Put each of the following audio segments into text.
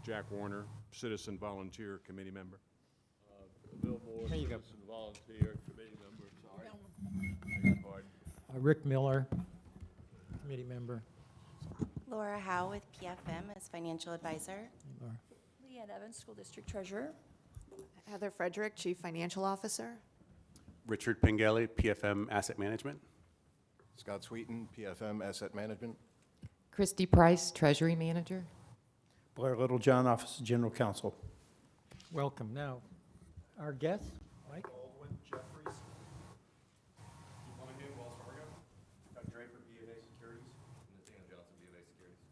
Jack Warner, Citizen Volunteer Committee member. Bill Moore, There you go. Citizen Volunteer Committee member, sorry. Beg your pardon. Rick Miller, committee member. Laura Howe with PFM as financial advisor. Laura. Leanne Evans, School District Treasurer. Heather Frederick, Chief Financial Officer. Richard Pengelly, PFM Asset Management. Scott Sweeten, PFM Asset Management. Christy Price, Treasury Manager. Blair Littlejohn, Office of General Counsel. Welcome. Now, our guest, Mike? Baldwin Jeffries. Keith Monaghan, Wells Fargo. Doug Draper, BofA Securities. Nathaniel Johnson, BofA Securities.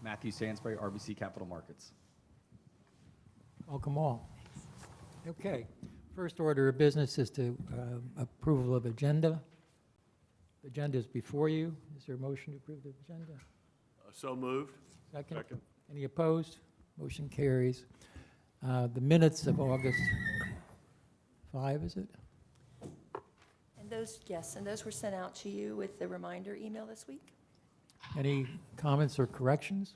Matthew Sansbury, RBC Capital Markets. Welcome all. Okay. First order of business is to approval of agenda. The agenda is before you. Is there a motion to approve the agenda? So moved. Second? Second. Any opposed? Motion carries. The minutes of August 5, is it? And those, yes, and those were sent out to you with the reminder email this week. Any comments or corrections?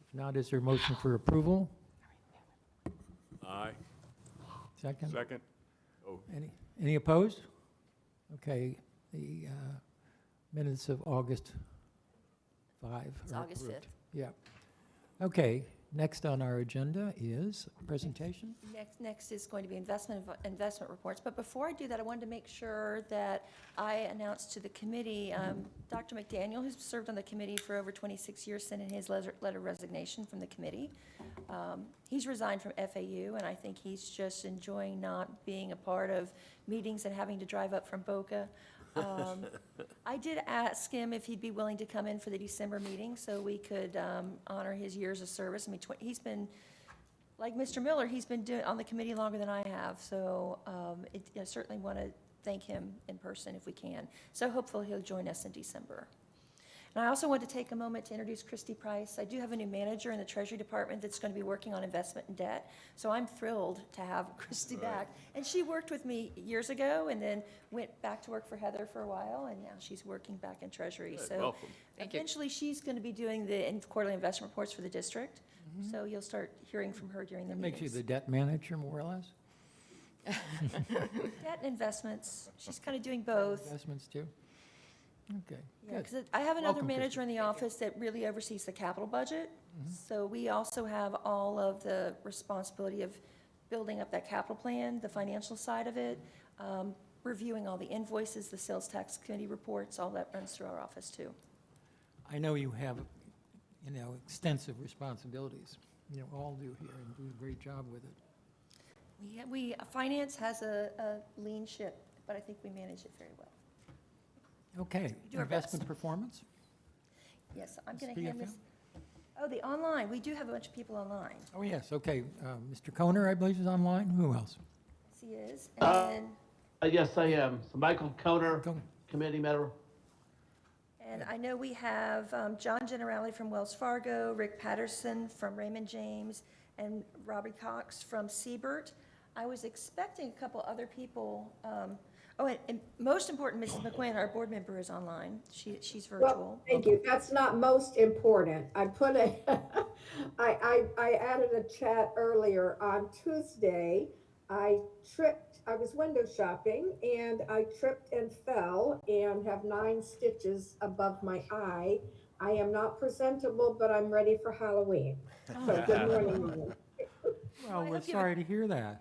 If not, is there a motion for approval? Aye. Second? Second. Oh, Any opposed? Okay, the minutes of August 5. It's are August approved. 5th. Yeah. Okay, next on our agenda is presentation. Next is going to be investment reports. But before I do that, I wanted to make sure that I announced to the committee, Dr. McDaniel, who's served on the committee for over 26 years, sent in his letter of resignation from the committee. He's resigned from FAU, and I think he's just enjoying not being a part of meetings and having to drive up from Boca. I did ask him if he'd be willing to come in for the December meeting so we could honor his years of service. I mean, he's been, like Mr. Miller, he's been on the committee longer than I have, so I certainly want to thank him in person if we can. So hopefully he'll join us in December. And I also want to take a moment to introduce Christy Price. I do have a new manager in the Treasury Department that's going to be working on investment and debt. So I'm thrilled to have Christy back. And she worked with me years ago and then went back to work for Heather for a while, and now she's working back in Treasury. good. So Welcome. eventually she's going to be doing the quarterly investment reports for the district. So you'll start hearing from her during the That makes you meetings. the debt manager, more or less? Debt and investments, she's kind of doing both. Investments too? Okay, Yeah, good. because I have another Welcome, manager in the office that really oversees the capital budget. So we also have all of the responsibility of building up that capital plan, the financial side of it, reviewing all the invoices, the sales tax committee reports, all that runs through our office too. I know you have, extensive responsibilities. All do here and do a great job with it. Finance has a lean ship, but I think we manage it very well. Okay, do our best. investment performance? Yes, I'm Ms. going to hand this. BFM? Oh, the online, we do have a bunch of people online. Oh, yes, okay. Mr. Koner, I believe, is online. Who else? Yes, he is. And Yes, I am. So Michael Koner, Koner. committee member. And I know we have John Generali from Wells Fargo, Rick Patterson from Raymond James, and Robbie Cox from Siebert. I was expecting a couple other people. And most important, Mrs. McQuinn, our board member, is online. She's virtual. Well, thank you. That's not most important. I put I added a chat earlier on Tuesday. I was window shopping and I tripped and fell and have 9 stitches above my eye. I am not presentable, but I'm ready for Halloween. So good morning. Well, I we're hope you sorry to hear that.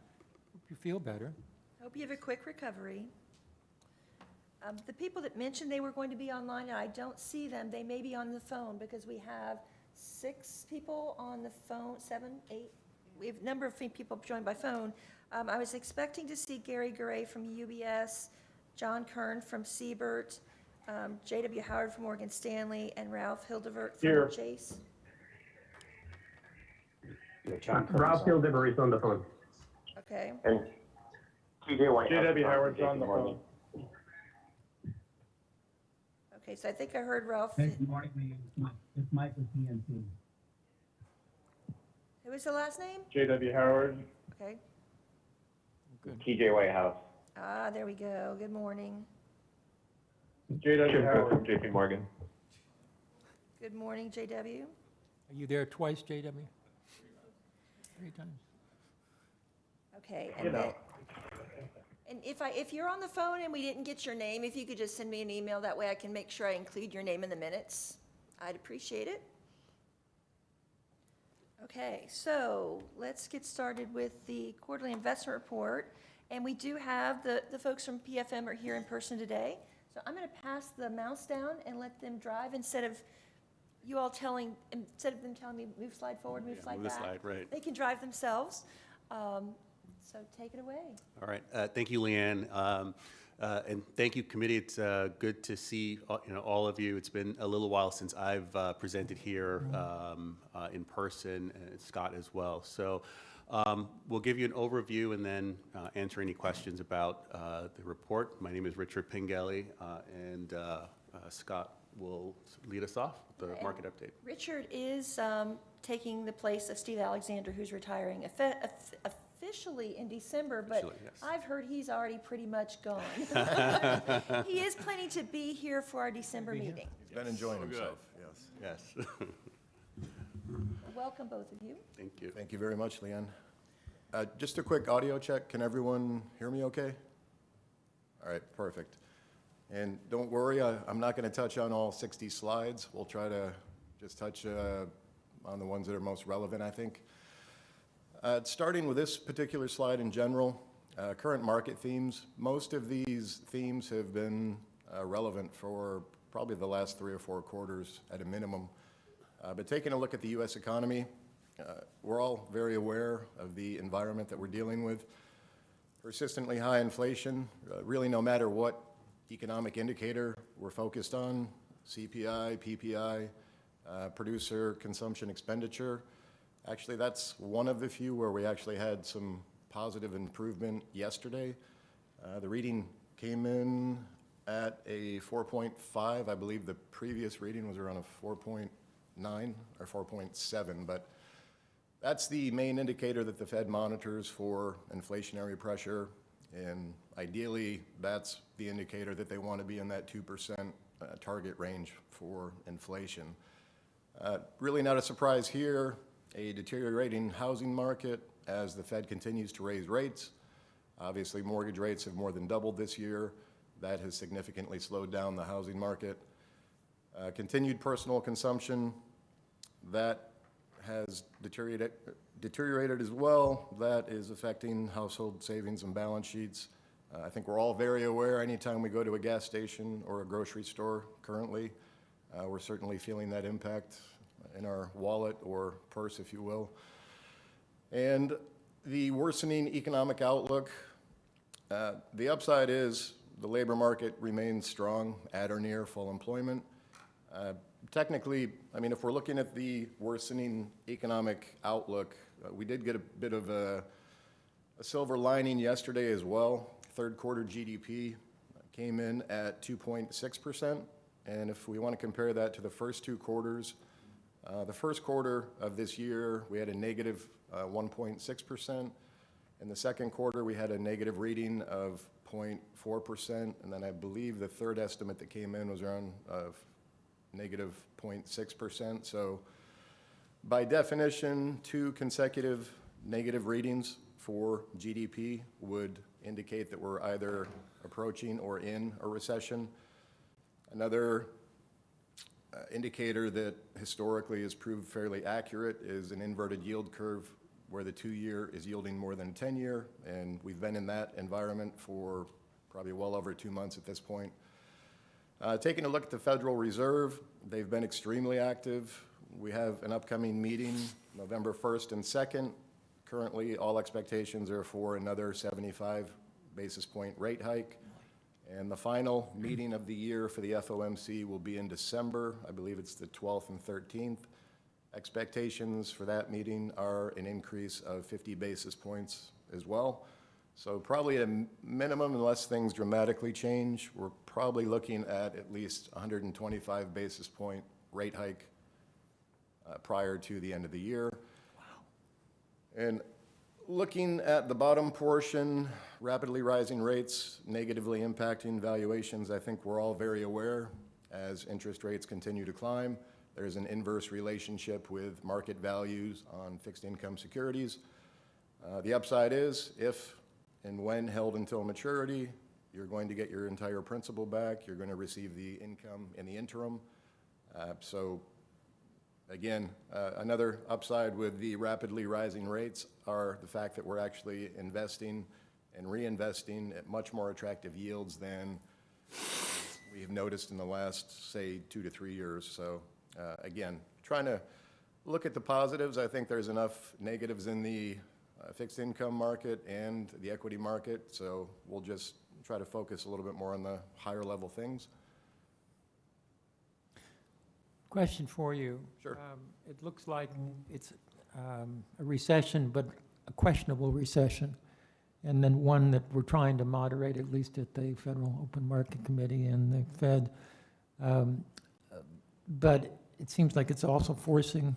Hope you feel better. Hope you have a quick recovery. The people that mentioned they were going to be online, and I don't see them, they may be on the phone because we have 6 people on the phone, 7, 8. We have a number of people joined by phone. I was expecting to see Gary Garay from UBS, John Kern from Siebert, J.W. Howard from Morgan Stanley, and Ralph Hildevert from Chase. Ralph Hildeberry's on the phone. Okay. And J.W. Howard's on the phone. Okay, so I think I heard Ralph. Hey, good morning, it's Mike with PNC. Who was the last name? J.W. Howard. Okay. TJ Whitehouse. Ah, there we go. Good morning. J.W. Howard from JP Morgan. Good morning, JW. Are you there twice, JW? 3 times? Okay. You know. And if you're on the phone and we didn't get your name, if you could just send me an email, that way I can make sure I include your name in the minutes. I'd appreciate it. Okay, so let's get started with the quarterly investment report. And we do have, the folks from PFM are here in person today. So I'm going to pass the mouse down and let them drive instead of them telling me, move slide forward, move slide move the back. slide, right. They can drive themselves. So take it away. All right, thank you, Leanne. And thank you, committee. It's good to see all of you. It's been a little while since I've presented here in person, and Scott as well. So we'll give you an overview and then answer any questions about the report. My name is Richard Pingelli, and Scott will lead us off with the market update. Richard is taking the place of Steve Alexander, who's retiring officially in December, but Officially, yes. I've heard he's already pretty much gone. He is planning to be here for our December meeting. He's been enjoying good. himself, yes. Yes. Welcome, both of you. Thank you. Thank you very much, Leanne. Just a quick audio check. Can everyone hear me okay? All right, perfect. And don't worry, I'm not going to touch on all 60 slides. We'll try to just touch on the ones that are most relevant, I think. Starting with this particular slide in general, current market themes. Most of these themes have been relevant for probably the last 3 or 4 quarters at a minimum. But taking a look at the U.S. economy, we're all very aware of the environment that we're dealing with. Persistently high inflation, really no matter what economic indicator we're focused on, CPI, PPI, producer consumption expenditure. Actually, that's one of the few where we actually had some positive improvement yesterday. The reading came in at a 4.5. I believe the previous reading was around a 4.9 or 4.7, but that's the main indicator that the Fed monitors for inflationary pressure, and ideally, that's the indicator that they want to be in that 2% target range for inflation. Really not a surprise here, a deteriorating housing market as the Fed continues to raise rates. Obviously, mortgage rates have more than doubled this year. That has significantly slowed down the housing market. Continued personal consumption, that has deteriorated as well. That is affecting household savings and balance sheets. I think we're all very aware anytime we go to a gas station or a grocery store currently, we're certainly feeling that impact in our wallet or purse, if you will. And the worsening economic outlook, the upside is the labor market remains strong at or near full employment. Technically, I mean, if we're looking at the worsening economic outlook, we did get a bit of a silver lining yesterday as well. Third quarter GDP came in at 2.6%. And if we want to compare that to the first 2 quarters, the first quarter of this year, we had a negative 1.6%. In the second quarter, we had a negative reading of 0.4%. And then I believe the third estimate that came in was around negative 0.6%. So by definition, 2 consecutive negative readings for GDP would indicate that we're either approaching or in a recession. Another indicator that historically has proved fairly accurate is an inverted yield curve where the 2-year is yielding more than 10-year, and we've been in that environment for probably well over 2 months at this point. Taking a look at the Federal Reserve, they've been extremely active. We have an upcoming meeting November 1st and 2nd. Currently, all expectations are for another 75 basis point rate hike. And the final meeting of the year for the FOMC will be in December. I believe it's the 12th and 13th. Expectations for that meeting are an increase of 50 basis points as well. So probably at a minimum, unless things dramatically change, we're probably looking at least 125 basis point rate hike prior to the end of the year. Wow. And looking at the bottom portion, rapidly rising rates negatively impacting valuations, I think we're all very aware as interest rates continue to climb. there's an inverse relationship with market values on fixed income securities. The upside is if and when held until maturity, you're going to get your entire principal back. You're going to receive the income in the interim. So again, another upside with the rapidly rising rates are the fact that we're actually investing and reinvesting at much more attractive yields than we have noticed in the last, say, 2 to 3 years. So again, trying to look at the positives. I think there's enough negatives in the fixed income market and the equity market, so we'll just try to focus a little bit more on the higher level things. Question for you. Sure. It looks like it's a recession, but a questionable recession, and then one that we're trying to moderate, at least at the Federal Open Market Committee and the Fed. But it seems like it's also forcing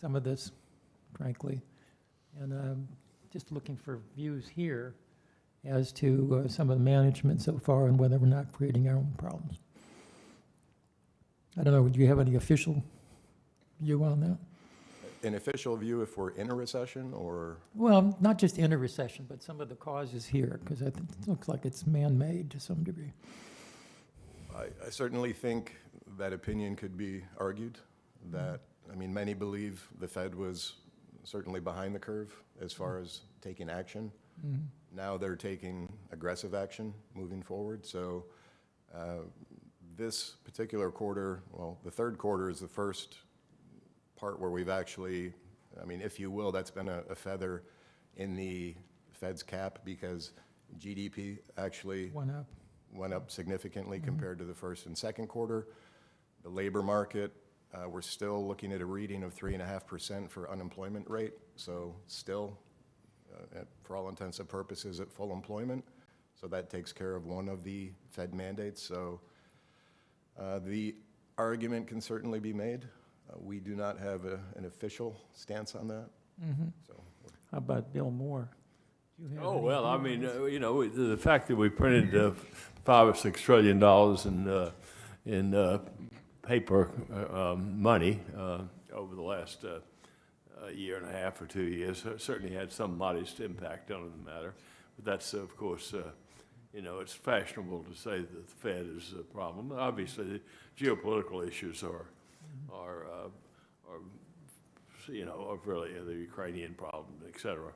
some of this, frankly. And just looking for views here as to some of the management so far and whether we're not creating our own problems. I don't know, do you have any official view on that? An official view if we're in a recession, or? Well, not just in a recession, but some of the causes here, because I think it looks like it's man-made to some degree. I certainly think that opinion could be argued, that, I mean, many believe the Fed was certainly behind the curve as far as taking action. Mhm. Now they're taking aggressive action moving forward. So this particular quarter, well, the third quarter is the first part where we've actually, I mean, if you will, that's been a feather in the Fed's cap, because GDP actually went up significantly compared to the first and second quarter. The labor market, we're still looking at a reading of 3.5% for unemployment rate, so still, for all intents and purposes, at full employment. So that takes care of one of the Fed mandates. So the argument can certainly be made. We do not have an official stance on that. So, How about Bill Moore? Do you have Oh, any well, I view mean, on this? you know, the fact that we printed $5 or $6 trillion in paper money over the last year and a half or 2 years certainly had some modest impact on the matter. But that's, of course, you know, it's fashionable to say that the Fed is a problem. Obviously, the geopolitical issues are you know, are really the Ukrainian problem, et cetera.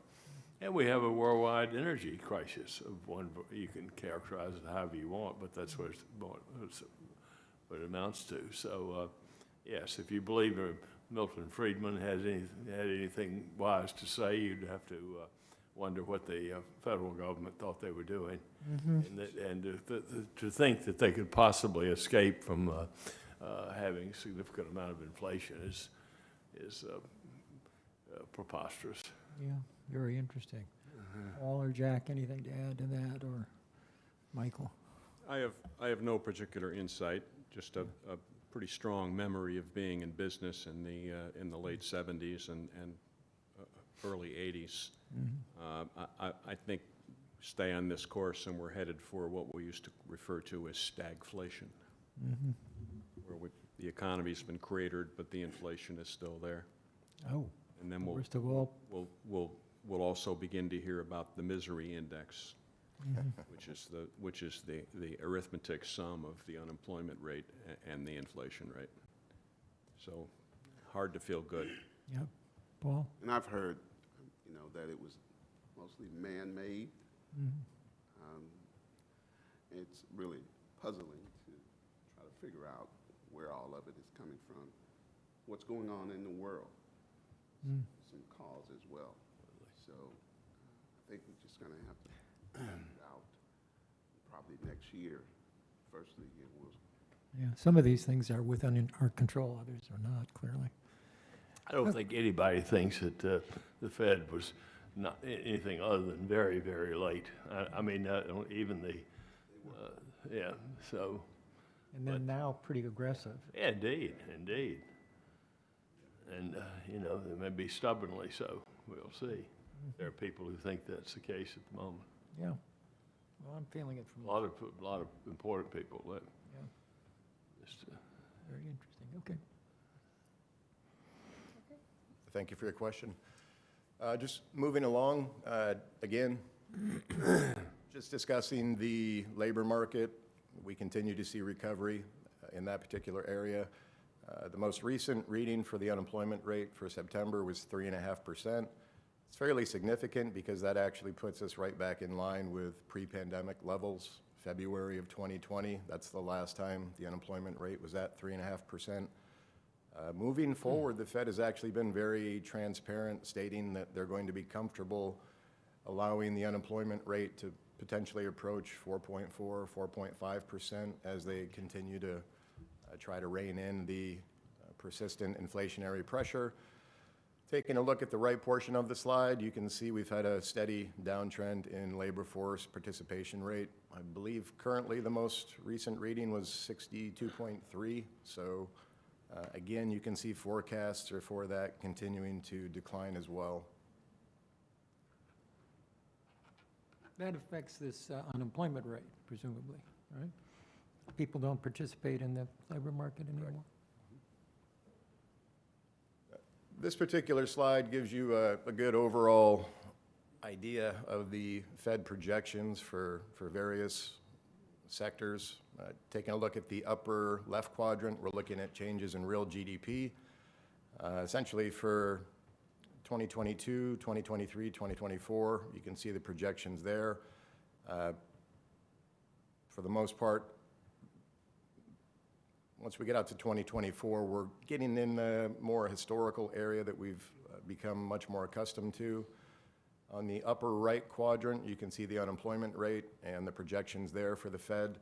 And we have a worldwide energy crisis of one, you can characterize it however you want, but that's what it amounts to. So, yes, if you believe Milton Friedman had anything wise to say, you'd have to wonder what the federal government thought they were doing. And to think that they could possibly escape from having a significant amount of inflation is preposterous. Yeah, very interesting. Paul or Jack, anything to add to that, or Michael? I have no particular insight, just a pretty strong memory of being in business in the late 70s and early 80s. I think stay on this course and we're headed for what we used to refer to as stagflation, where the economy's been cratered, but the inflation is still there. Oh, and then worst of all. We'll also begin to hear about the misery index, which is the arithmetic sum of the unemployment rate and the inflation rate. So hard to feel good. Yep. Paul? And I've heard, you know, that it was mostly man-made. It's really puzzling to try to figure out where all of it is coming from, what's going on in the world, some cause as well. So I think we're just going to have to figure it out probably next year, first of the year. Yeah, some of these things are within our control, others are not, clearly. I don't think anybody thinks that the Fed was not anything other than very, very late. I mean, even the, yeah, so. And then now pretty aggressive. Yeah, indeed. And, you know, they may be stubbornly so. We'll see. There are people who think that's the case at the moment. Yeah. Well, I'm feeling it from A lot of important people. Yeah. Very interesting. Okay. Thank you for your question. Just moving along, again, just discussing the labor market. We continue to see recovery in that particular area. The most recent reading for the unemployment rate for September was 3.5%. It's fairly significant because that actually puts us right back in line with pre-pandemic levels. February of 2020, that's the last time the unemployment rate was at 3.5%. Moving forward, the Fed has actually been very transparent, stating that they're going to be comfortable allowing the unemployment rate to potentially approach 4.4, 4.5% as they continue to try to rein in the persistent inflationary pressure. Taking a look at the right portion of the slide, you can see we've had a steady downtrend in labor force participation rate. I believe currently the most recent reading was 62.3. So again, you can see forecasts are for that continuing to decline as well. That affects this unemployment rate, presumably, right? People don't participate in the labor market anymore. This particular slide gives you a good overall idea of the Fed projections for various sectors. Taking a look at the upper left quadrant, we're looking at changes in real GDP. Essentially for 2022, 2023, 2024, you can see the projections there. For the most part, once we get out to 2024, we're getting in a more historical area that we've become much more accustomed to. On the upper right quadrant, you can see the unemployment rate and the projections there for the Fed.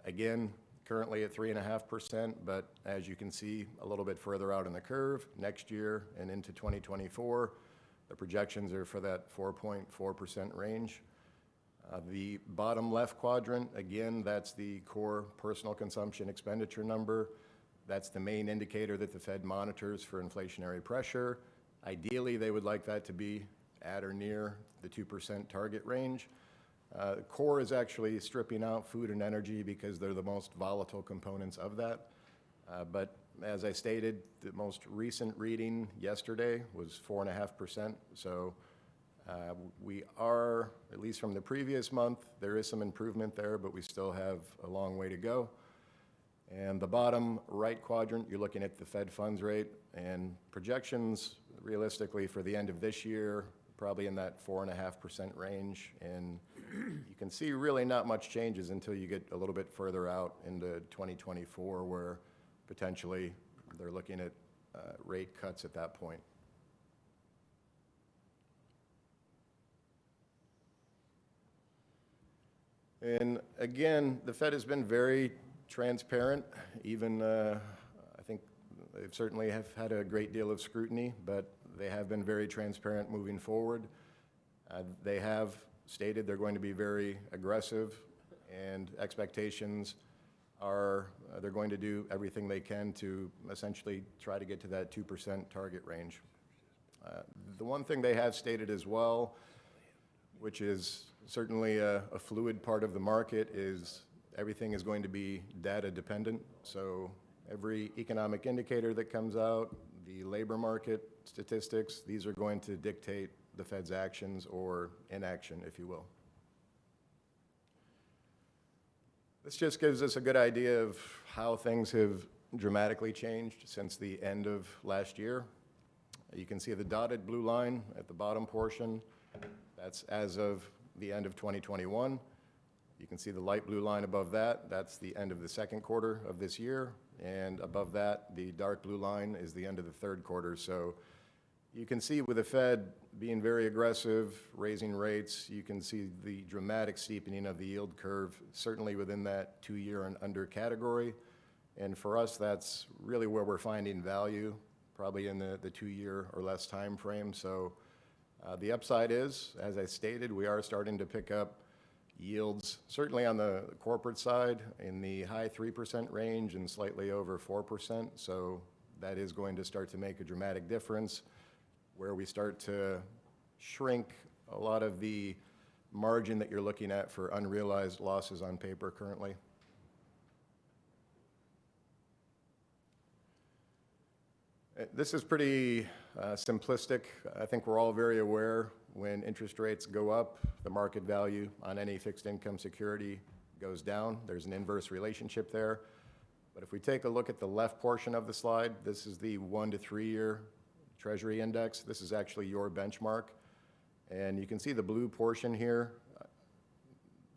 Again, currently at 3.5%, but as you can see a little bit further out in the curve, next year and into 2024, the projections are for that 4.4% range. The bottom left quadrant, again, that's the core personal consumption expenditure number. That's the main indicator that the Fed monitors for inflationary pressure. Ideally, they would like that to be at or near the 2% target range. Core is actually stripping out food and energy because they're the most volatile components of that. But as I stated, the most recent reading yesterday was 4.5%. So we are, at least from the previous month, there is some improvement there, but we still have a long way to go. And the bottom right quadrant, you're looking at the Fed funds rate and projections realistically for the end of this year, probably in that 4.5% range. And you can see really not much changes until you get a little bit further out into 2024, where potentially they're looking at rate cuts at that point. And again, the Fed has been very transparent. Even, I think they certainly have had a great deal of scrutiny, but they have been very transparent moving forward. They have stated they're going to be very aggressive, and expectations are they're going to do everything they can to essentially try to get to that 2% target range. The one thing they have stated as well, which is certainly a fluid part of the market, is everything is going to be data dependent. So every economic indicator that comes out, the labor market statistics, these are going to dictate the Fed's actions or inaction, if you will. This just gives us a good idea of how things have dramatically changed since the end of last year. You can see the dotted blue line at the bottom portion. That's as of the end of 2021. You can see the light blue line above that. That's the end of the second quarter of this year. And above that, the dark blue line is the end of the third quarter. So you can see with the Fed being very aggressive, raising rates, you can see the dramatic steepening of the yield curve, certainly within that 2-year and under category. And for us, that's really where we're finding value, probably in the 2-year or less time frame. So the upside is, as I stated, we are starting to pick up yields, certainly on the corporate side, in the high 3% range and slightly over 4%. So that is going to start to make a dramatic difference, where we start to shrink a lot of the margin that you're looking at for unrealized losses on paper currently. This is pretty simplistic. I think we're all very aware when interest rates go up, the market value on any fixed income security goes down. There's an inverse relationship there. But if we take a look at the left portion of the slide, this is the 1 to 3 year Treasury index. This is actually your benchmark. And you can see the blue portion here.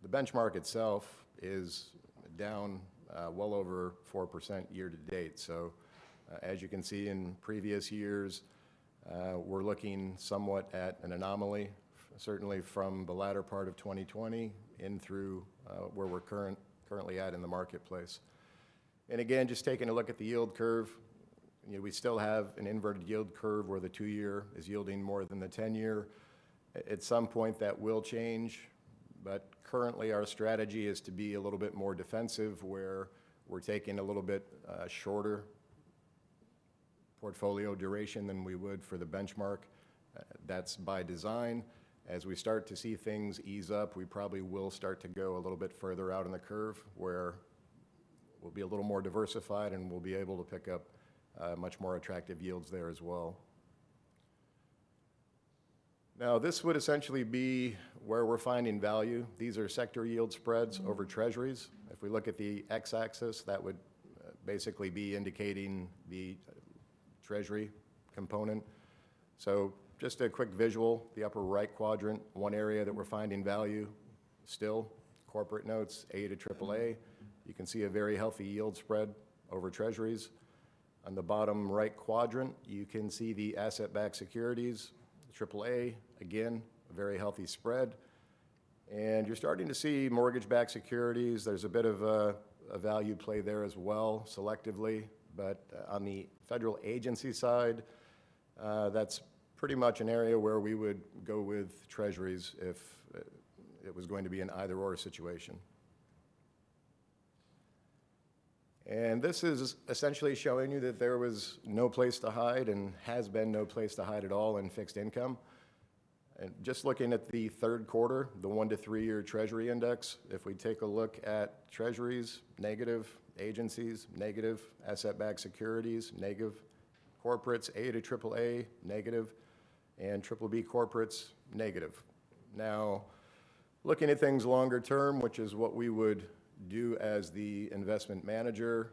The benchmark itself is down well over 4% year to date. So as you can see in previous years, we're looking somewhat at an anomaly, certainly from the latter part of 2020 in through where we're currently at in the marketplace. And again, just taking a look at the yield curve, we still have an inverted yield curve where the 2-year is yielding more than the 10-year. At some point that will change, but currently our strategy is to be a little bit more defensive, where we're taking a little bit shorter portfolio duration than we would for the benchmark. That's by design. As we start to see things ease up, we probably will start to go a little bit further out in the curve, where we'll be a little more diversified and we'll be able to pick up much more attractive yields there as well. Now, this would essentially be where we're finding value. These are sector yield spreads over treasuries. If we look at the x-axis, that would basically be indicating the treasury component. So just a quick visual, the upper right quadrant, one area that we're finding value still, corporate notes, A to AAA. You can see a very healthy yield spread over treasuries. On the bottom right quadrant, you can see the asset-backed securities, AAA, again, a very healthy spread. And you're starting to see mortgage-backed securities. There's a bit of a value play there as well, selectively. But on the federal agency side, that's pretty much an area where we would go with treasuries if it was going to be an either-or situation. And this is essentially showing you that there was no place to hide and has been no place to hide at all in fixed income. And just looking at the third quarter, the 1 to 3 year Treasury index, if we take a look at treasuries, negative, agencies, negative, asset-backed securities, negative, corporates, A to AAA, negative, and BBB corporates, negative. Now, looking at things longer term, which is what we would do as the investment manager,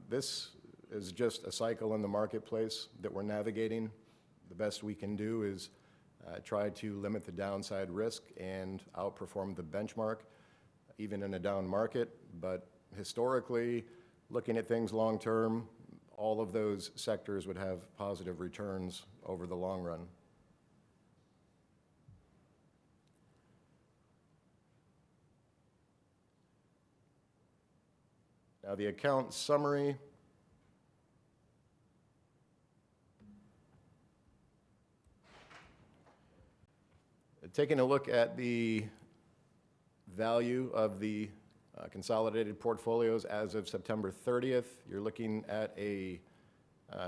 this is just a cycle in the marketplace that we're navigating. The best we can do is try to limit the downside risk and outperform the benchmark, even in a down market. But historically, looking at things long term, all of those sectors would have positive returns over the long run. Now, the account summary. Taking a look at the value of the consolidated portfolios as of September 30th, you're looking at a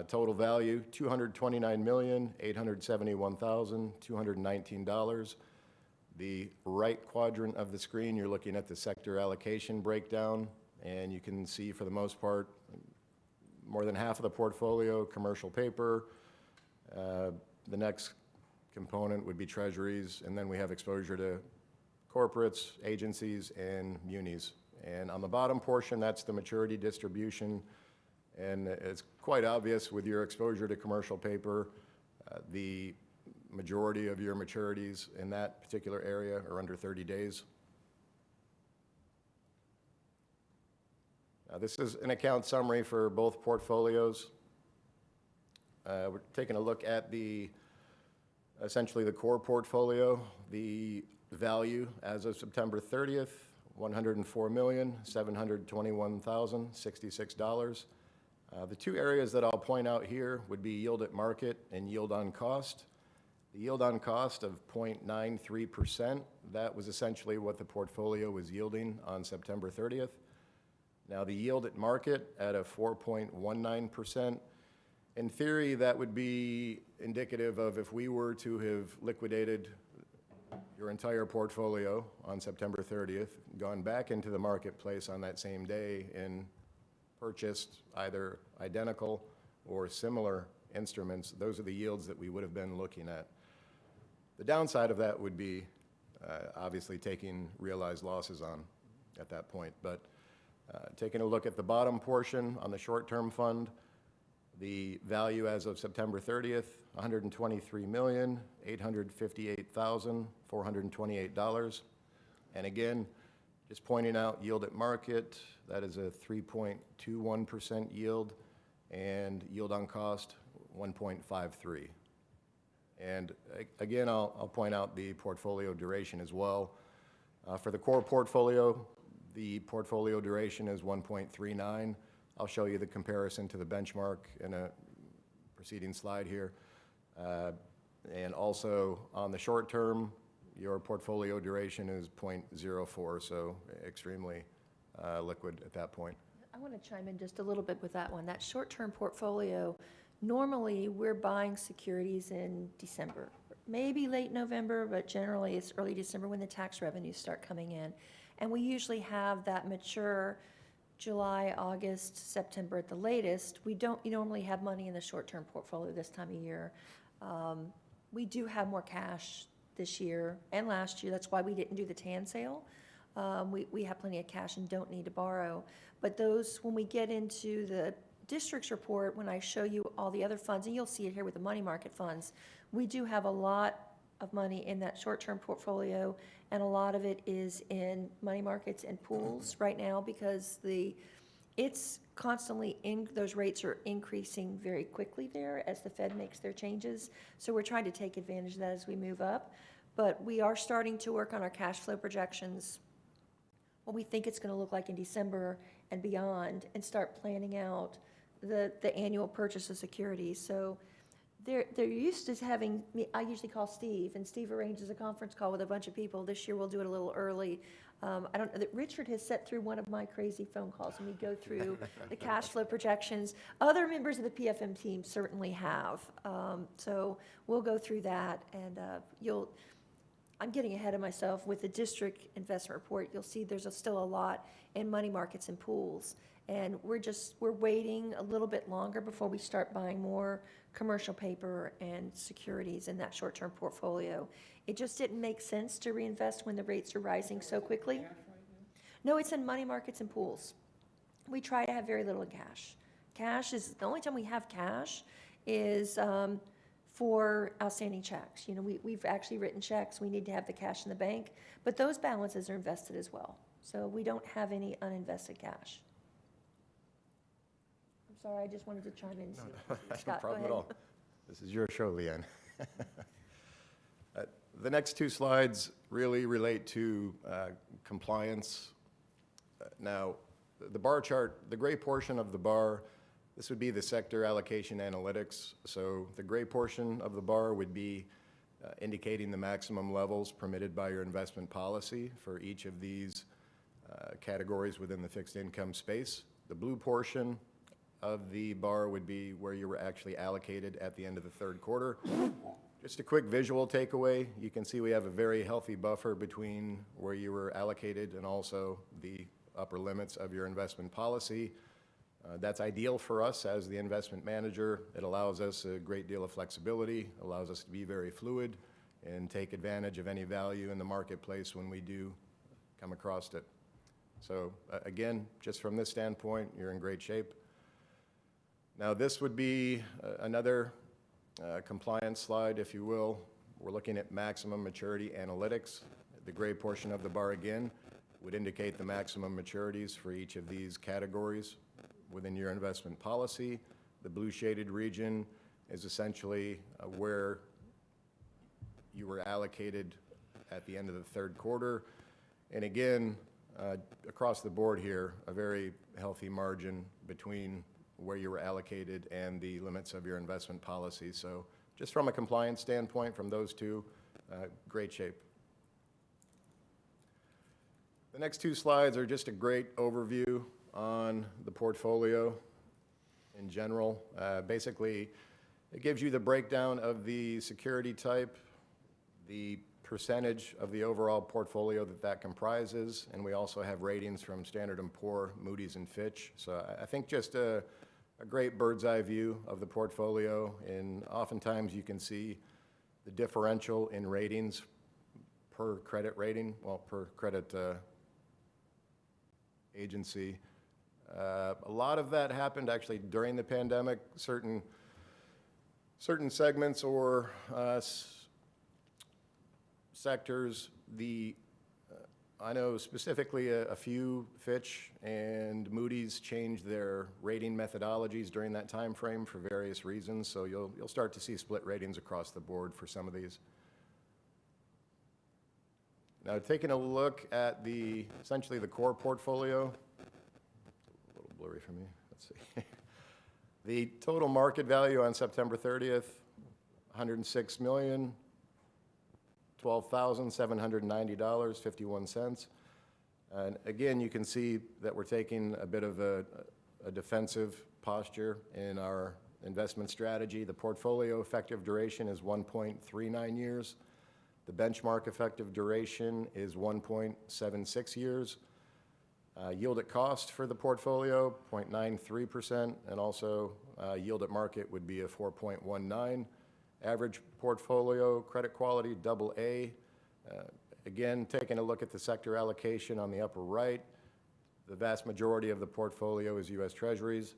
total value, $229,871,219. The right quadrant of the screen, you're looking at the sector allocation breakdown. And you can see, for the most part, more than half of the portfolio, commercial paper. The next component would be treasuries, and then we have exposure to corporates, agencies, and munis. And on the bottom portion, that's the maturity distribution. And it's quite obvious with your exposure to commercial paper, the majority of your maturities in that particular area are under 30 days. This is an account summary for both portfolios. We're taking a look at essentially the core portfolio. The value as of September 30th, $104,721,066. The two areas that I'll point out here would be yield at market and yield on cost. The yield on cost of 0.93%, that was essentially what the portfolio was yielding on September 30th. Now, the yield at market at a 4.19%, in theory, that would be indicative of if we were to have liquidated your entire portfolio on September 30th, gone back into the marketplace on that same day and purchased either identical or similar instruments, those are the yields that we would have been looking at. The downside of that would be obviously taking realized losses on at that point. But taking a look at the bottom portion on the short-term fund, the value as of September 30th, $123,858,428. And again, just pointing out yield at market, that is a 3.21% yield, and yield on cost, 1.53. And again, I'll point out the portfolio duration as well. For the core portfolio, the portfolio duration is 1.39. I'll show you the comparison to the benchmark in a preceding slide here. And also on the short term, your portfolio duration is 0.04, so extremely liquid at that point. I want to chime in just a little bit with that one. That short-term portfolio, normally we're buying securities in December, maybe late November, but generally it's early December when the tax revenues start coming in. And we usually have that mature July, August, September at the latest. We don't normally have money in the short-term portfolio this time of year. We do have more cash this year and last year. That's why we didn't do the TAN sale. We have plenty of cash and don't need to borrow. But those, when we get into the district's report, when I show you all the other funds, and you'll see it here with the money market funds, we do have a lot of money in that short-term portfolio, and a lot of it is in money markets and pools right now because it's constantly those rates are increasing very quickly there as the Fed makes their changes. So we're trying to take advantage of that as we move up. But we are starting to work on our cash flow projections, what we think it's going to look like in December and beyond, and start planning out the annual purchase of securities. So they're used to having me. I usually call Steve, and Steve arranges a conference call with a bunch of people. This year we'll do it a little early. I don't know that Richard has sat through one of my crazy phone calls, and we go through the cash flow projections. Other members of the PFM team certainly have. So we'll go through that, and I'm getting ahead of myself with the district investment report. You'll see there's still a lot in money markets and pools. And we're waiting a little bit longer before we start buying more commercial paper and securities in that short-term portfolio. It just didn't make sense to reinvest when the rates are rising so quickly. No, it's in money markets and pools. We try to have very little in cash. Cash is, the only time we have cash is for outstanding checks. You know, we've actually written checks. We need to have the cash in the bank, but those balances are invested as well. So we don't have any uninvested cash. I'm sorry, I just wanted to chime in. No problem at all. This is your show, Leanne. The next two slides really relate to compliance. Now, the bar chart, the gray portion of the bar, this would be the sector allocation analytics. So the gray portion of the bar would be indicating the maximum levels permitted by your investment policy for each of these categories within the fixed income space. The blue portion of the bar would be where you were actually allocated at the end of the third quarter. Just a quick visual takeaway, you can see we have a very healthy buffer between where you were allocated and also the upper limits of your investment policy. That's ideal for us as the investment manager. It allows us a great deal of flexibility, allows us to be very fluid and take advantage of any value in the marketplace when we do come across it. So again, just from this standpoint, you're in great shape. Now this would be another compliance slide, if you will. We're looking at maximum maturity analytics. The gray portion of the bar again would indicate the maximum maturities for each of these categories within your investment policy. The blue shaded region is essentially where you were allocated at the end of the third quarter. And again, across the board here, a very healthy margin between where you were allocated and the limits of your investment policy. So just from a compliance standpoint, from those two, great shape. The next two slides are just a great overview on the portfolio in general. Basically, it gives you the breakdown of the security type, the percentage of the overall portfolio that comprises, and we also have ratings from Standard & Poor, Moody's, and Fitch. So I think just a a great bird's eye view of the portfolio, and oftentimes you can see the differential in ratings per credit rating, well, per credit agency. A lot of that happened actually during the pandemic. Certain segments or sectors, I know specifically a few, Fitch and Moody's, changed their rating methodologies during that time frame for various reasons, so you'll start to see split ratings across the board for some of these. Now, taking a look at essentially the core portfolio, a little blurry for me, let's see. The total market value on September 30th, $106 million. $12,790.51. And again, you can see that we're taking a bit of a defensive posture in our investment strategy. The portfolio effective duration is 1.39 years. The benchmark effective duration is 1.76 years. Yield at cost for the portfolio, 0.93%, and also yield at market would be a 4.19. Average portfolio credit quality, AA. Again, taking a look at the sector allocation on the upper right, the vast majority of the portfolio is U.S. Treasuries.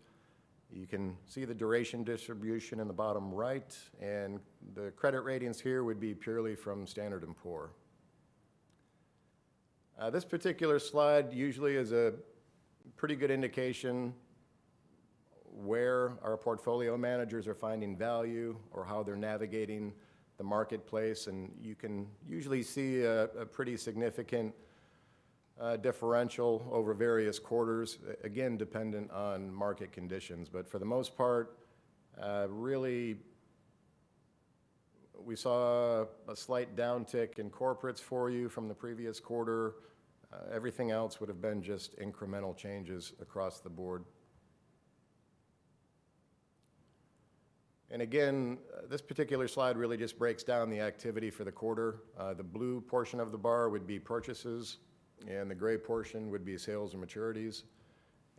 You can see the duration distribution in the bottom right, and the credit ratings here would be purely from Standard & Poor. This particular slide usually is a pretty good indication where our portfolio managers are finding value or how they're navigating the marketplace, and you can usually see a pretty significant differential over various quarters, again dependent on market conditions. But for the most part, really we saw a slight downtick in corporates for you from the previous quarter. Everything else would have been just incremental changes across the board. And again, this particular slide really just breaks down the activity for the quarter. The blue portion of the bar would be purchases, and the gray portion would be sales and maturities.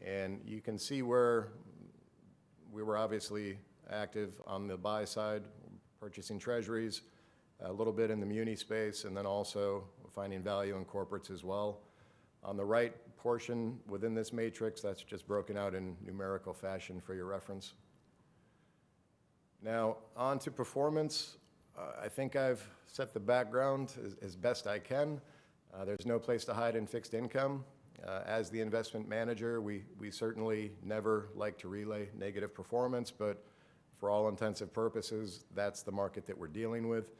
And you can see where we were obviously active on the buy side, purchasing treasuries, a little bit in the muni space, and then also finding value in corporates as well. On the right portion within this matrix, that's just broken out in numerical fashion for your reference. Now, on to performance. I think I've set the background as best I can. There's no place to hide in fixed income. As the investment manager, we certainly never like to relay negative performance, but for all intensive purposes, that's the market that we're dealing with.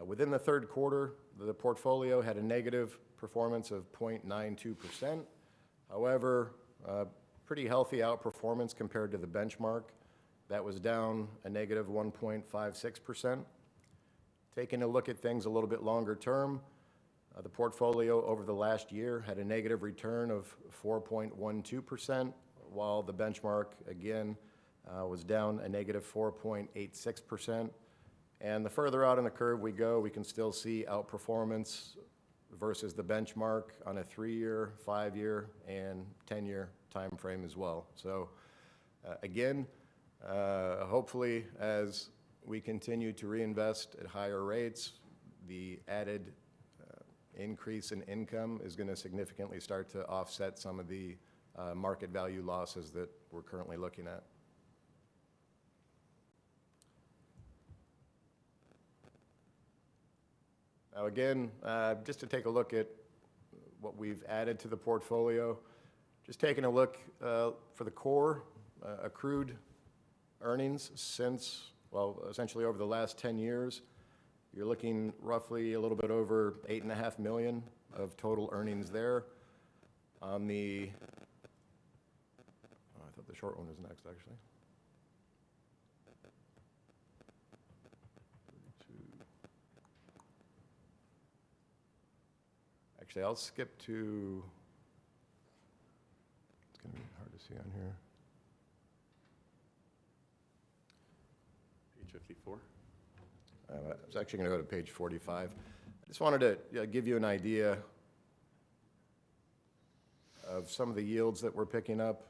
Within the third quarter, the portfolio had a negative performance of 0.92%. However, pretty healthy outperformance compared to the benchmark. That was down a negative 1.56%. Taking a look at things a little bit longer term, the portfolio over the last year had a negative return of 4.12%, while the benchmark, again, was down a negative 4.86%. And the further out on the curve we go, we can still see outperformance versus the benchmark on a 3-year, 5-year, and 10-year time frame as well. So again, hopefully as we continue to reinvest at higher rates, the added increase in income is going to significantly start to offset some of the market value losses that we're currently looking at. Now again, just to take a look at what we've added to the portfolio, just taking a look for the core accrued earnings since, well, essentially over the last 10 years, you're looking roughly a little bit over $8.5 million of total earnings there. On the, I thought the short one was next, actually. Actually, I'll skip to, it's going to be hard to see on here. Page 54. I was actually going to go to page 45. I just wanted to give you an idea of some of the yields that we're picking up.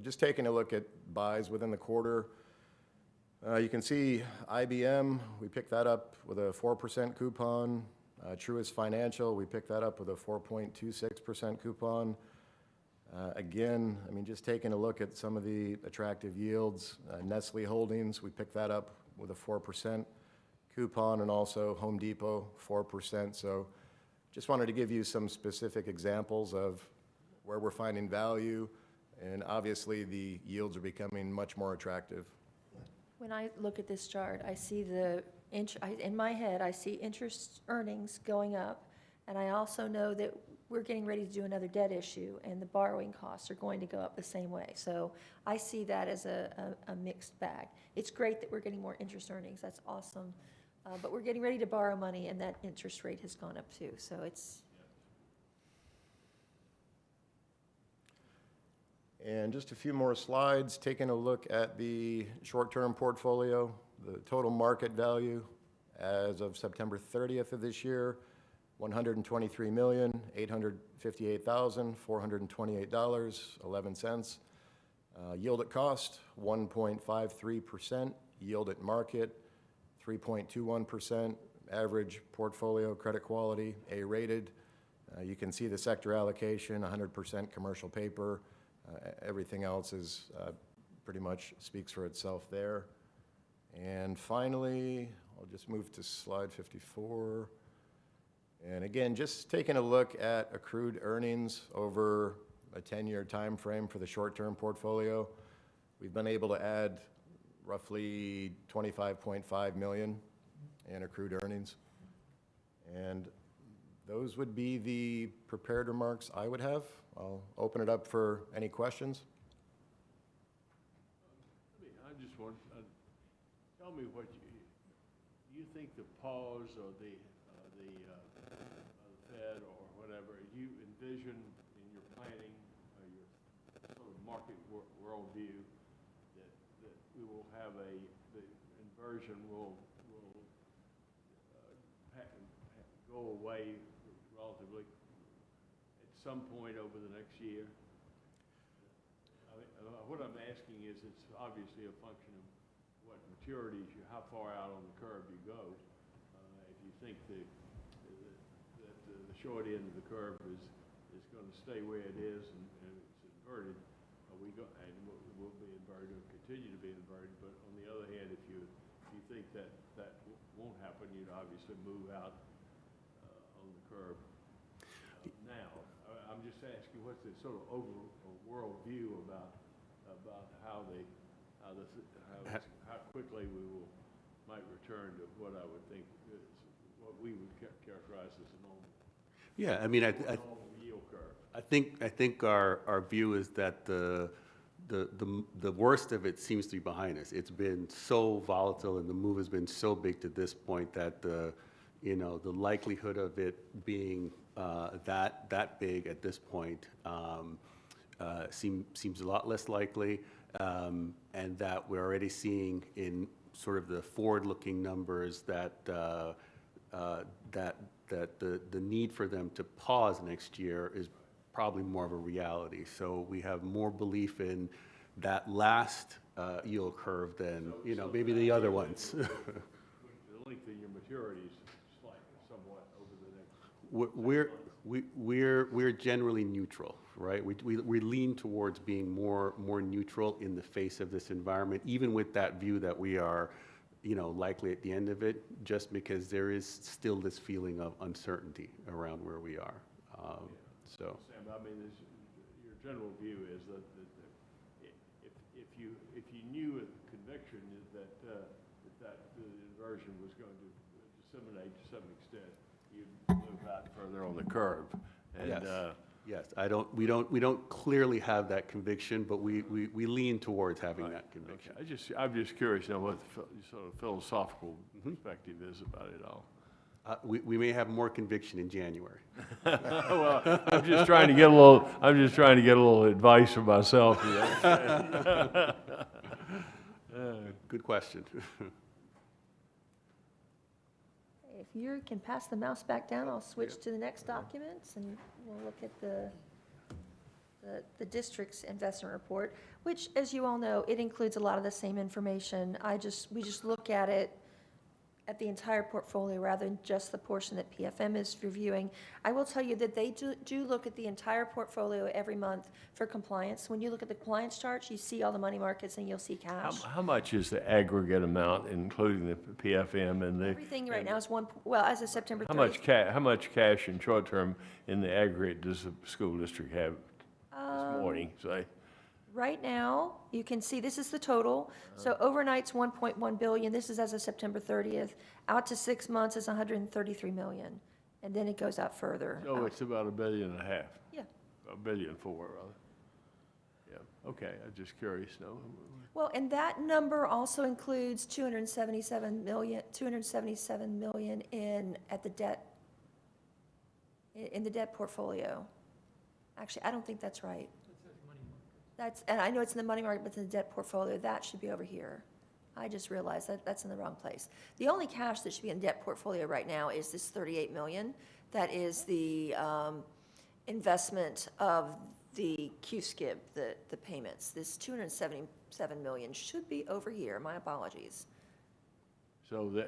just taking a look at buys within the quarter, you can see IBM, we picked that up with a 4% coupon. Truist Financial, we picked that up with a 4.26% coupon. Again, I mean, just taking a look at some of the attractive yields, Nestle Holdings, we picked that up with a 4% coupon, and also Home Depot, 4%. So just wanted to give you some specific examples of where we're finding value, and obviously the yields are becoming much more attractive. When I look at this chart, I see in my head, I see interest earnings going up, and I also know that we're getting ready to do another debt issue, and the borrowing costs are going to go up the same way. So I see that as a mixed bag. It's great that we're getting more interest earnings, that's awesome, but we're getting ready to borrow money, and that interest rate has gone up too, so it's. And just a few more slides, taking a look at the short-term portfolio, the total market value as of September 30th of this year, $123,858,428.11. Yield at cost, 1.53%. Yield at market, 3.21%. Average portfolio credit quality, A-rated. You can see the sector allocation, 100% commercial paper. Everything else is pretty much speaks for itself there. And finally, I'll just move to slide 54. And again, just taking a look at accrued earnings over a 10-year time frame for the short-term portfolio, we've been able to add roughly $25.5 million in accrued earnings. And those would be the prepared remarks I would have. I'll open it up for any questions. I just want, tell me what you think the pause or the Fed or whatever, you envision in your planning, your sort of market worldview, that we will have the inversion will go away relatively at some point over the next year? I mean, what I'm asking is, it's obviously a function of what maturities, how far out on the curve you go. If you think that the short end of the curve is going to stay where it is and it's inverted, and will be inverted or continue to be inverted. But on the other hand, if you think that won't happen, you'd obviously move out on the curve. Now, I'm just asking, what's the sort of overall world view about how quickly we might return to what I would think is what we would characterize as a normal. Yeah, I mean, normal yield curve. I think our view is that the worst of it seems to be behind us. It's been so volatile, and the move has been so big to this point that the likelihood of it being that big at this point seems a lot less likely, and that we're already seeing in sort of the forward-looking numbers that the need for them to pause next year is probably more of a reality. So we have more belief in that last yield curve than maybe the other ones. The length of your maturities somewhat over the next. We're generally neutral, right? We lean towards being more neutral in the face of this environment, even with that view that we are, likely at the end of it, just because there is still this feeling of uncertainty around where we are. So. Sam, I mean, your general view is that if you knew with conviction that the inversion was going to disseminate to some extent, you'd move out further on the curve. And, yes. We don't clearly have that conviction, but we lean towards having that conviction. Okay. I'm just curious now what the sort of philosophical perspective is about it all. We may have more conviction in January. Well, I'm just trying to get a little advice for myself. Good question. If you can pass the mouse back down, I'll switch to the next documents, and we'll look at the the district's investment report, which, as you all know, it includes a lot of the same information. We just look at it at the entire portfolio rather than just the portion that PFM is reviewing. I will tell you that they do look at the entire portfolio every month for compliance. When you look at the compliance charts, you see all the money markets and you'll see cash. How much is the aggregate amount, including the PFM and the? Everything right now is well, as of September 30th. How much cash and short-term in the aggregate does the school district have this morning, say? Right now, you can see this is the total. So overnight's 1.1 billion. This is as of September 30th. Out to 6 months is 133 million. And then it goes out further. So it's about $1.5 billion. Yeah. $1.4 billion, rather. Yeah, okay, I'm just curious, no? Well, and that number also includes 277 million in the debt portfolio. Actually, I don't think that's right. And I know it's in the money market, but it's in the debt portfolio. That should be over here. I just realized that that's in the wrong place. The only cash that should be in the debt portfolio right now is this 38 million. That is the investment of the Q-SCIB, the payments. This 277 million should be over here. My apologies. So the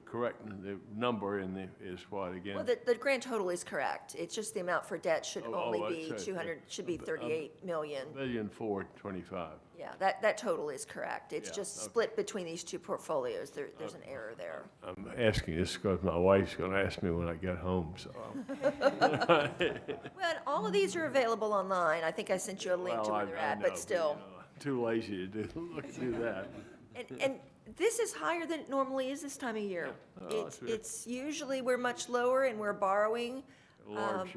correct, the number is what again? Well, the grand total is correct. It's just the amount for debt should only be 200, should be 38 million. $1.425. Yeah, that total is correct. It's Yeah, just okay. split between these two portfolios. There's an error there. I'm asking this because my wife's going to ask me when I get home, so. Well, and all of these are available online. I think I sent you a link to where they're at, but still. Too lazy to do that. And this is higher than it normally is this time of year. Oh, that's good. It's usually, we're much lower and we're borrowing. Large,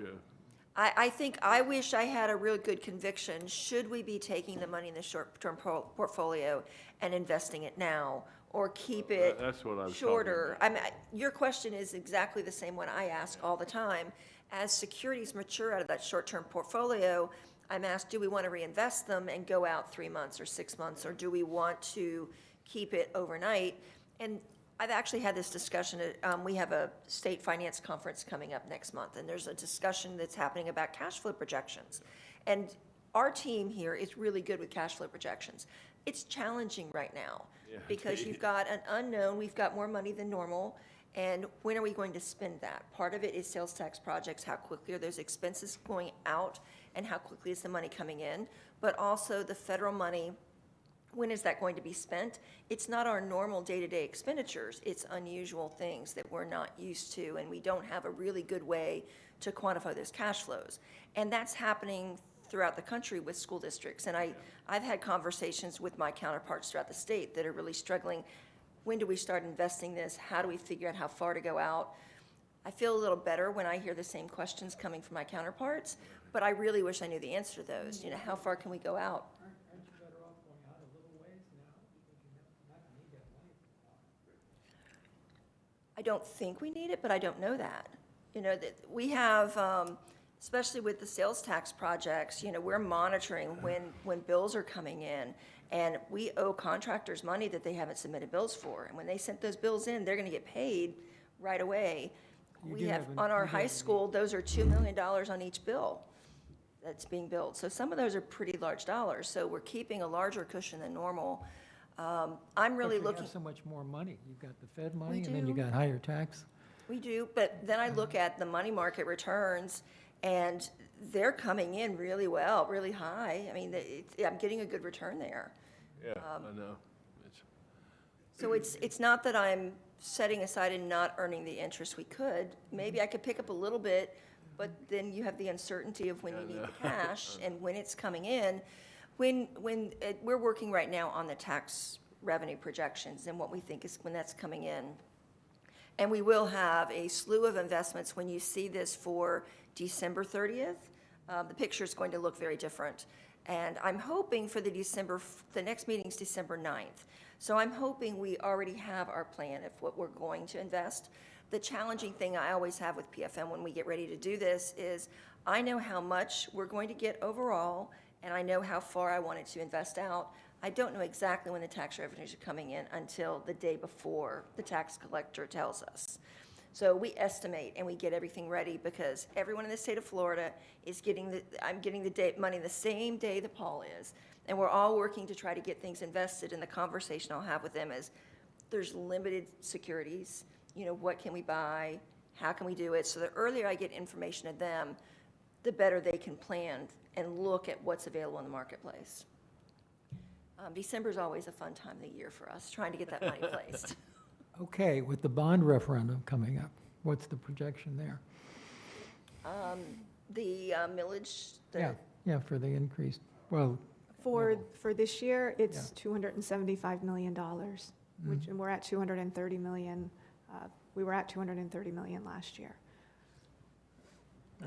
I think, I wish I had a real good conviction. Should we be taking the money in the short-term portfolio and investing it now? Or keep it that's what I was talking shorter? Your question is exactly the same one I ask all the time. As securities mature out of that short-term portfolio, I'm asked, do we want to reinvest them and go out 3 months or 6 months? Or do we want to keep it overnight? And I've actually had this discussion. We have a state finance conference coming up next month, and there's a discussion that's happening about cash flow projections. And our team here is really good with cash flow projections. It's challenging right now because you've got an unknown. We've got more money than normal. And when are we going to spend that? Part of it is sales tax projects. How quickly are those expenses going out and how quickly is the money coming in? But also the federal money, when is that going to be spent? It's not our normal day-to-day expenditures. It's unusual things that we're not used to, and we don't have a really good way to quantify those cash flows. And that's happening throughout the country with school districts. And I've had conversations with my counterparts throughout the state that are really struggling. When do we start investing this? How do we figure out how far to go out? I feel a little better when I hear the same questions coming from my counterparts, but I really wish I knew the answer to those. How far can we go out? Aren't you better off going out a little ways now? Because you're not going to need that money for a while. I don't think we need it, but I don't know that. That we have, especially with the sales tax projects, we're monitoring when bills are coming in. And we owe contractors money that they haven't submitted bills for. And when they sent those bills in, they're going to get paid right away. We have, on our high school, those are $2 million on each bill that's being billed. So some of those are pretty large dollars. So we're keeping a larger cushion than normal. I'm really But you looking. have so much more money. You've got the Fed money, We and then you do. got higher tax. We do, but then I look at the money market returns, and they're coming in really well, really high. I mean, I'm getting a good return there. Yeah, I know. So it's not that I'm setting aside and not earning the interest we could. Maybe I could pick up a little bit, but then you have the uncertainty of when you need the cash and when it's coming in. We're working right now on the tax revenue projections and what we think is when that's coming in. And we will have a slew of investments. When you see this for December 30th, the picture is going to look very different. And I'm hoping for the next meeting's December 9th. So I'm hoping we already have our plan of what we're going to invest. The challenging thing I always have with PFM when we get ready to do this is I know how much we're going to get overall, and I know how far I wanted to invest out. I don't know exactly when the tax revenues are coming in until the day before the tax collector tells us. So we estimate and we get everything ready because everyone in the state of Florida is I'm getting the money the same day that Paul is. And we're all working to try to get things invested, and the conversation I'll have with them is, there's limited securities, what can we buy? How can we do it? So the earlier I get information to them, the better they can plan and look at what's available in the marketplace. December is always a fun time of the year for us, trying to get that money placed. Okay, with the bond referendum coming up, what's the projection there? The millage, Yeah, for the increase, well, For this year, it's $275 million, which, and we're at 230 million. We were at 230 million last year.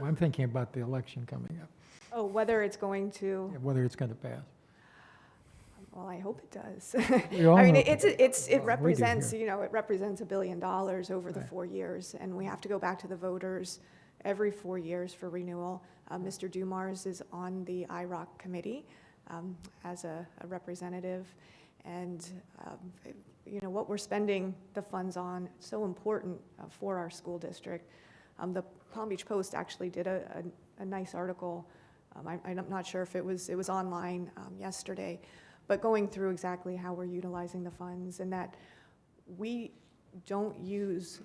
I'm thinking about the election coming up, Oh, whether it's going to, whether it's going to pass. well, I hope it does. We all I mean, hope it here. represents, it represents $1 billion over the 4 years, and we have to go back to the voters every 4 years for renewal. Mr. Dumars is on the IROC committee as a representative, and what we're spending the funds on, so important for our school district. The Palm Beach Post actually did a nice article. I'm not sure if it was online yesterday, but going through exactly how we're utilizing the funds, and that we don't use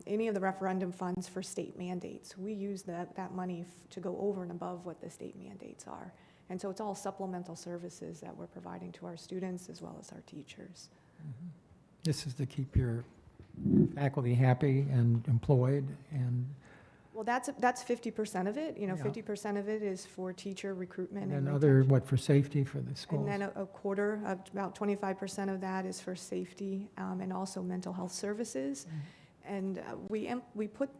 any of the referendum funds for state mandates. We use that money to go over and above what the state mandates are. And so it's all supplemental services that we're providing to our students as well as our teachers. This is to keep your faculty happy and employed, and Well, that's 50% of it. Yeah. 50% of it is for teacher recruitment and and then other, retention. for safety for the schools? And then a quarter, about 25% of that is for safety and also mental health services. And we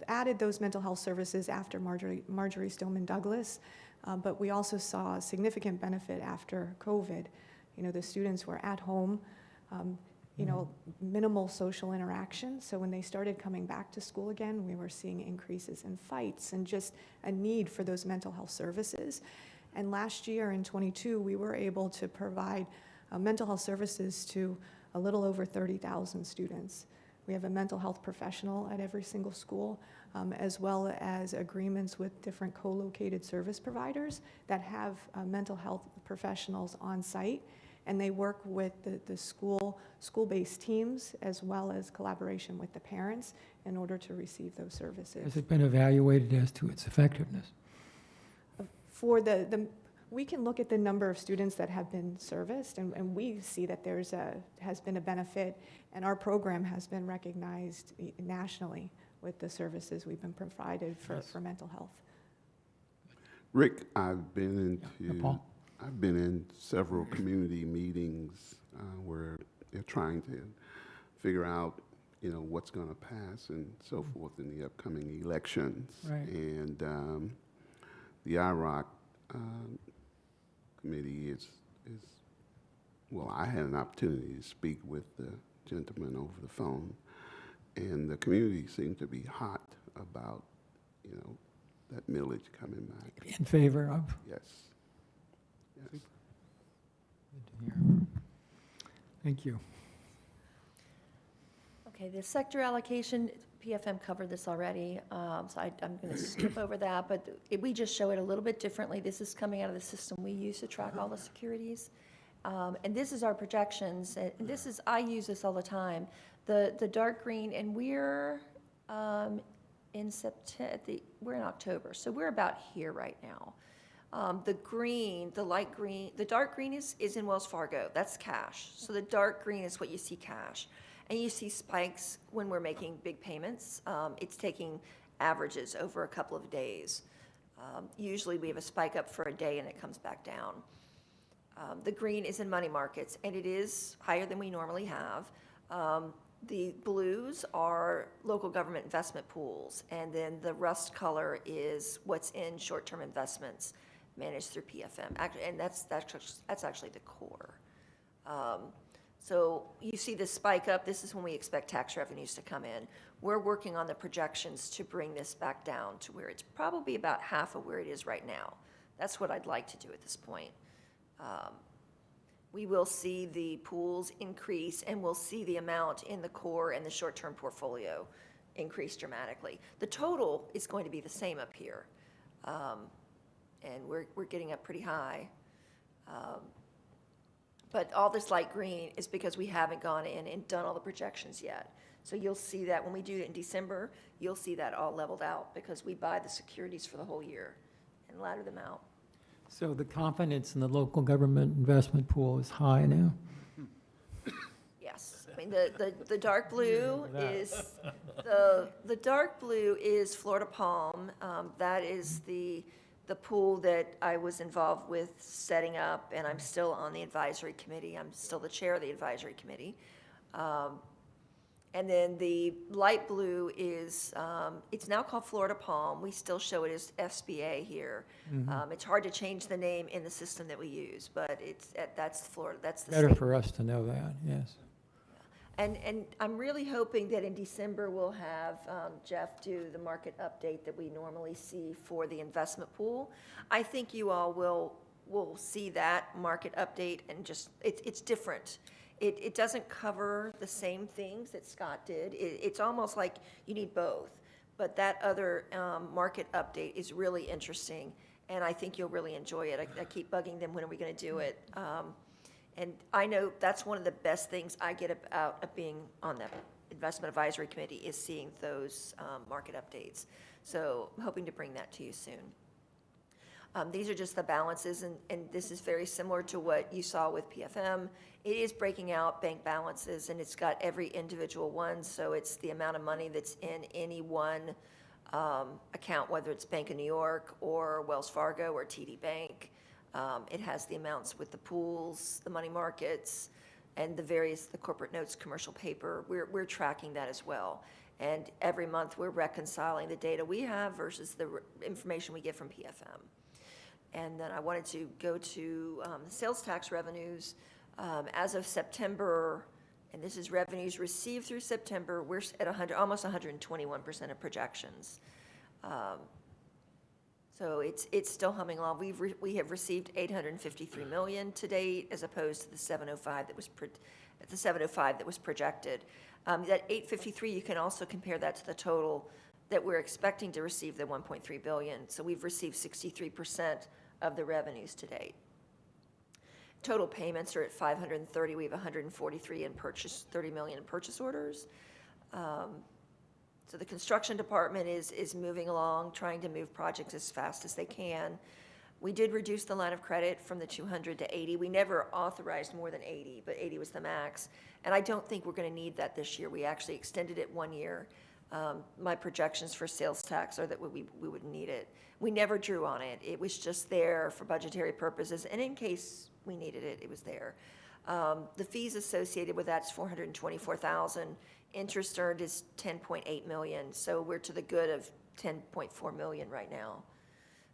added those mental health services after Marjorie Stoneman Douglas, but we also saw a significant benefit after COVID. The students were at home, minimal social interaction. So when they started coming back to school again, we were seeing increases in fights and just a need for those mental health services. And last year in '22, we were able to provide mental health services to a little over 30,000 students. We have a mental health professional at every single school, as well as agreements with different co-located service providers that have mental health professionals on site, and they work with the school-based teams as well as collaboration with the parents in order to receive those services. Has it been evaluated as to its effectiveness? For we can look at the number of students that have been serviced, and we see that has been a benefit, and our program has been recognized nationally with the services we've been provided for mental health. Rick, I've been Paul? I've been in several community meetings where they're trying to figure out, what's going to pass and so forth in the upcoming elections. Right. And the IROC committee is, well, I had an opportunity to speak with the gentleman over the phone, and the community seemed to be hot about, that millage coming back. In favor of? Yes. Yes. Good to hear. Thank you. Okay, the sector allocation, PFM covered this already, so I'm going to skip over that, but we just show it a little bit differently. This is coming out of the system we use to track all the securities. And this is our projections, and I use this all the time. The dark green, and we're in September, we're in October, so we're about here right now. The green, the light green, the dark green is in Wells Fargo, that's cash. So the dark green is what you see cash. And you see spikes when we're making big payments. It's taking averages over a couple of days. Usually we have a spike up for a day and it comes back down. The green is in money markets, and it is higher than we normally have. The blues are local government investment pools, and then the rust color is what's in short-term investments managed through PFM, and that's actually the core. So you see this spike up. This is when we expect tax revenues to come in. We're working on the projections to bring this back down to where it's probably about half of where it is right now. That's what I'd like to do at this point. We will see the pools increase, and we'll see the amount in the core and the short-term portfolio increase dramatically. The total is going to be the same up here. And we're getting up pretty high. But all this light green is because we haven't gone in and done all the projections yet. So you'll see that when we do it in December, you'll see that all leveled out because we buy the securities for the whole year and ladder them out. So the confidence in the local government investment pool is high now? Yes, I mean, the dark blue is, the dark blue is Florida Palm. That is the pool that I was involved with setting up, and I'm still on the advisory committee. I'm still the chair of the advisory committee. And then the light blue is, it's now called Florida Palm. We still show it as SBA here. It's hard to change the name in the system that we use, but that's Florida, that's the Better state. for us to know that, yes. And I'm really hoping that in December, we'll have Jeff do the market update that we normally see for the investment pool. I think you all will see that market update and just, it's different. It doesn't cover the same things that Scott did. It's almost like you need both. But that other market update is really interesting, and I think you'll really enjoy it. I keep bugging them, when are we going to do it? And I know that's one of the best things I get out of being on the investment advisory committee is seeing those market updates. So I'm hoping to bring that to you soon. These are just the balances, and this is very similar to what you saw with PFM. It is breaking out bank balances, and it's got every individual one, so it's the amount of money that's in any one account, whether it's Bank of New York or Wells Fargo or TD Bank. It has the amounts with the pools, the money markets, and the corporate notes, commercial paper. We're tracking that as well. And every month, we're reconciling the data we have versus the information we get from PFM. And then I wanted to go to the sales tax revenues. As of September, and this is revenues received through September, we're at almost 121% of projections. So it's still humming along. We have received $853 million to date, as opposed to the 705 that was projected. That 853, you can also compare that to the total that we're expecting to receive, the 1.3 billion. So we've received 63% of the revenues to date. Total payments are at 530. We have 143 in purchase, 30 million in purchase orders. So the construction department is moving along, trying to move projects as fast as they can. We did reduce the line of credit from the 200 to 80. We never authorized more than 80, but 80 was the max. And I don't think we're going to need that this year. We actually extended it 1 year. My projections for sales tax are that we wouldn't need it. We never drew on it. It was just there for budgetary purposes, and in case we needed it, it was there. The fees associated with that's $424,000. Interest earned is $10.8 million, so we're to the good of $10.4 million right now.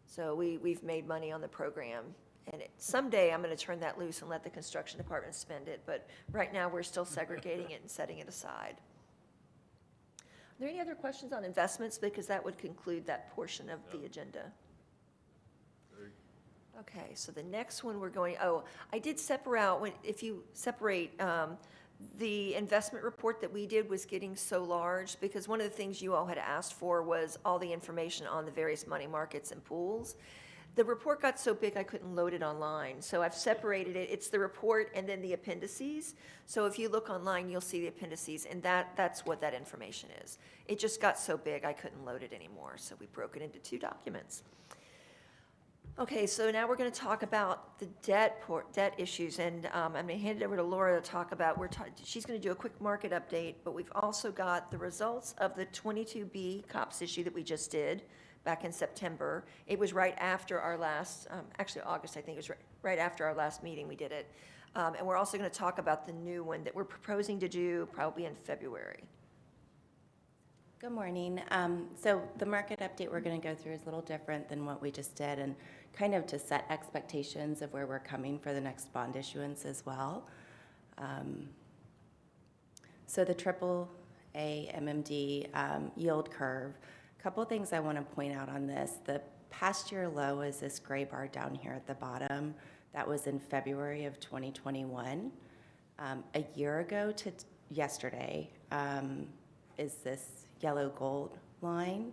So we've made money on the program, and someday I'm going to turn that loose and let the construction department spend it, but right now we're still segregating it and setting it aside. Are there any other questions on investments? Because that would conclude that portion of the agenda. Okay, so the next one we're going, I did separate out, if you separate, the investment report that we did was getting so large, because one of the things you all had asked for was all the information on the various money markets and pools. The report got so big I couldn't load it online, so I've separated it. It's the report and then the appendices. So if you look online, you'll see the appendices, and that's what that information is. It just got so big I couldn't load it anymore, so we broke it into 2 documents. Okay, so now we're going to talk about the debt issues, and I'm going to hand it over to Laura to talk about. She's going to do a quick market update, but we've also got the results of the 22B COPS issue that we just did back in September. It was right after our last, actually August, I think it was right after our last meeting we did it. And we're also going to talk about the new one that we're proposing to do probably in February. Good morning. So the market update we're going to go through is a little different than what we just did, and kind of to set expectations of where we're coming for the next bond issuance as well. So the AAA MMD yield curve, a couple of things I want to point out on this. The past year low is this gray bar down here at the bottom. That was in February of 2021. A year ago to yesterday is this yellow gold line.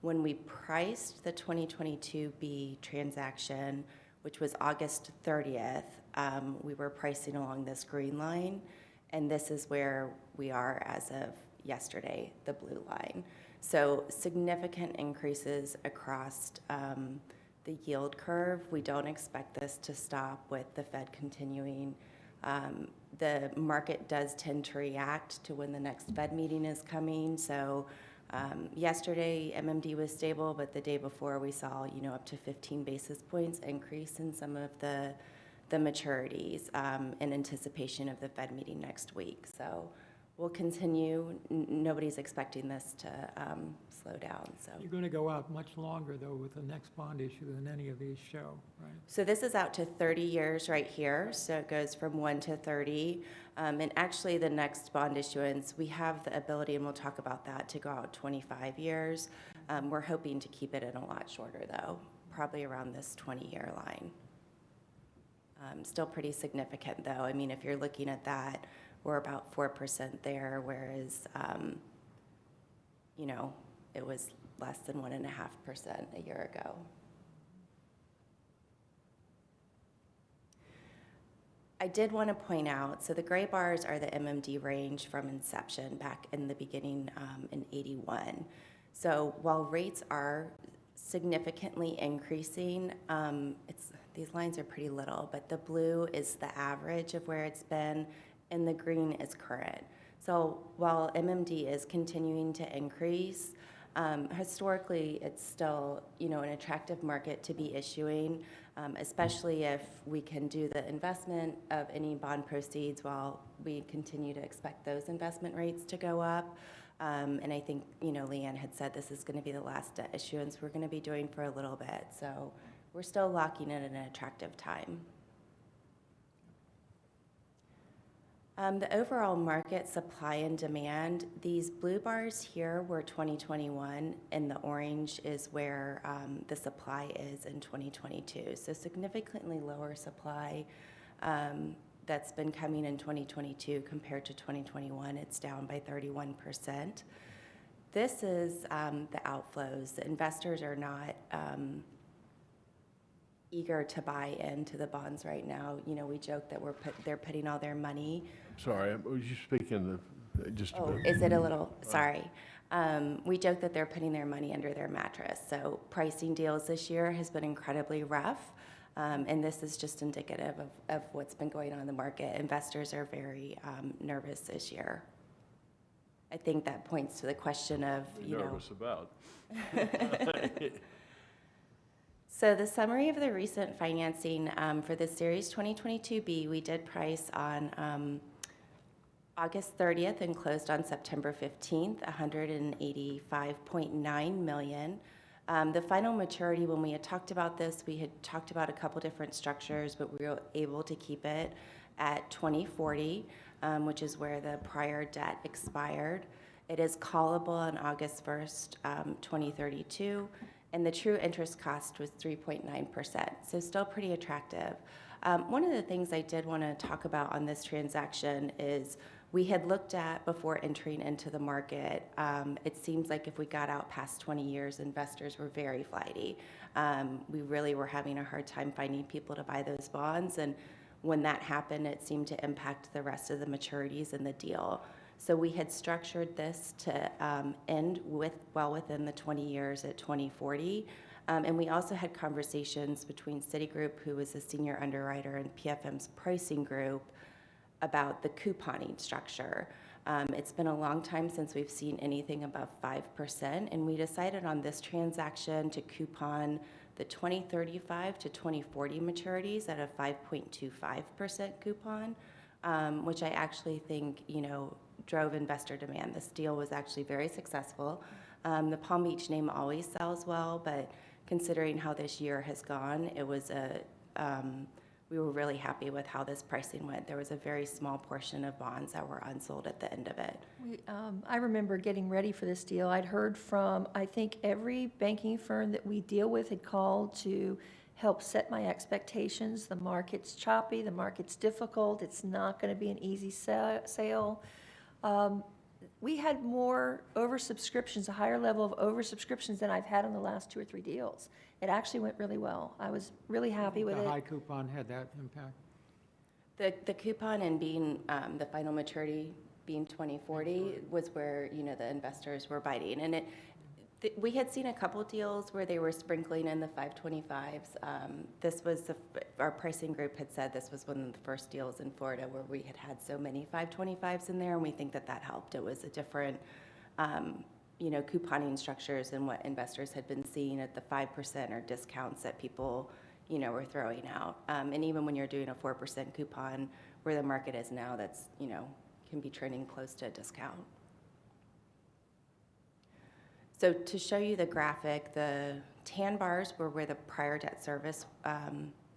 When we priced the 2022B transaction, which was August 30th, we were pricing along this green line, and this is where we are as of yesterday, the blue line. So significant increases across the yield curve. We don't expect this to stop with the Fed continuing. The market does tend to react to when the next Fed meeting is coming. So yesterday, MMD was stable, but the day before we saw, up to 15 basis points increase in some of the maturities in anticipation of the Fed meeting next week. So we'll continue. Nobody's expecting this to slow down, so. You're going to go out much longer, though, with the next bond issue than any of these show, right? So this is out to 30 years right here, so it goes from 1 to 30. And actually, the next bond issuance, we have the ability, and we'll talk about that, to go out 25 years. We're hoping to keep it in a lot shorter, though, probably around this 20-year line. Still pretty significant, though. I mean, if you're looking at that, we're about 4% there, whereas, it was less than 1.5% a year ago. I did want to point out, so the gray bars are the MMD range from inception back in the beginning in 81. So while rates are significantly increasing, these lines are pretty little, but the blue is the average of where it's been, and the green is current. So while MMD is continuing to increase, historically, it's still, an attractive market to be issuing, especially if we can do the investment of any bond proceeds while we continue to expect those investment rates to go up. And I think, Leanne had said this is going to be the last debt issuance we're going to be doing for a little bit. So we're still locking in at an attractive time. The overall market supply and demand, these blue bars here were 2021, and the orange is where the supply is in 2022. So significantly lower supply that's been coming in 2022 compared to 2021. It's down by 31%. This is the outflows. The investors are not eager to buy into the bonds right now. We joke that they're putting all their money. Sorry, was you speaking just a bit? Is it a little, sorry. We joke that they're putting their money under their mattress. So pricing deals this year has been incredibly rough. And this is just indicative of what's been going on in the market. Investors are very nervous this year. I think that points to the question of, Nervous about. So the summary of the recent financing for the Series 2022B, we did price on August 30th and closed on September 15th, $185.9 million. The final maturity, when we had talked about this, we had talked about a couple different structures, but we were able to keep it at 2040, which is where the prior debt expired. It is callable on August 1st, 2032. And the true interest cost was 3.9%, so still pretty attractive. One of the things I did want to talk about on this transaction is we had looked at, before entering into the market, it seems like if we got out past 20 years, investors were very flighty. We really were having a hard time finding people to buy those bonds, and when that happened, it seemed to impact the rest of the maturities in the deal. So we had structured this to end well within the 20 years at 2040. And we also had conversations between Citigroup, who was a senior underwriter, and PFM's pricing group about the couponing structure. It's been a long time since we've seen anything above 5%, and we decided on this transaction to coupon the 2035 to 2040 maturities at a 5.25% coupon, which I actually think, drove investor demand. This deal was actually very successful. The Palm Beach name always sells well, but considering how this year has gone, it was we were really happy with how this pricing went. There was a very small portion of bonds that were unsold at the end of it. I remember getting ready for this deal. I'd heard from, I think, every banking firm that we deal with had called to help set my expectations. The market's choppy, the market's difficult, it's not going to be an easy sale. we had more oversubscriptions, a higher level of oversubscriptions than I've had on the last 2 or 3 deals. It actually went really well. I was really happy with The it. high coupon had that impact? The coupon and being, the final maturity being 2040 was where, you know, the investors were biting. And we had seen a couple deals where they were sprinkling in the 525s. This was, our pricing group had said this was one of the first deals in Florida where we had so many 525s in there, and we think that helped. It was a different, you know, couponing structures than what investors had been seeing at the 5% or discounts that people, you know, were throwing out. And even when you're doing a 4% coupon, where the market is now, that's, you know, can be trending close to a discount. So to show you the graphic, the tan bars were where the prior debt service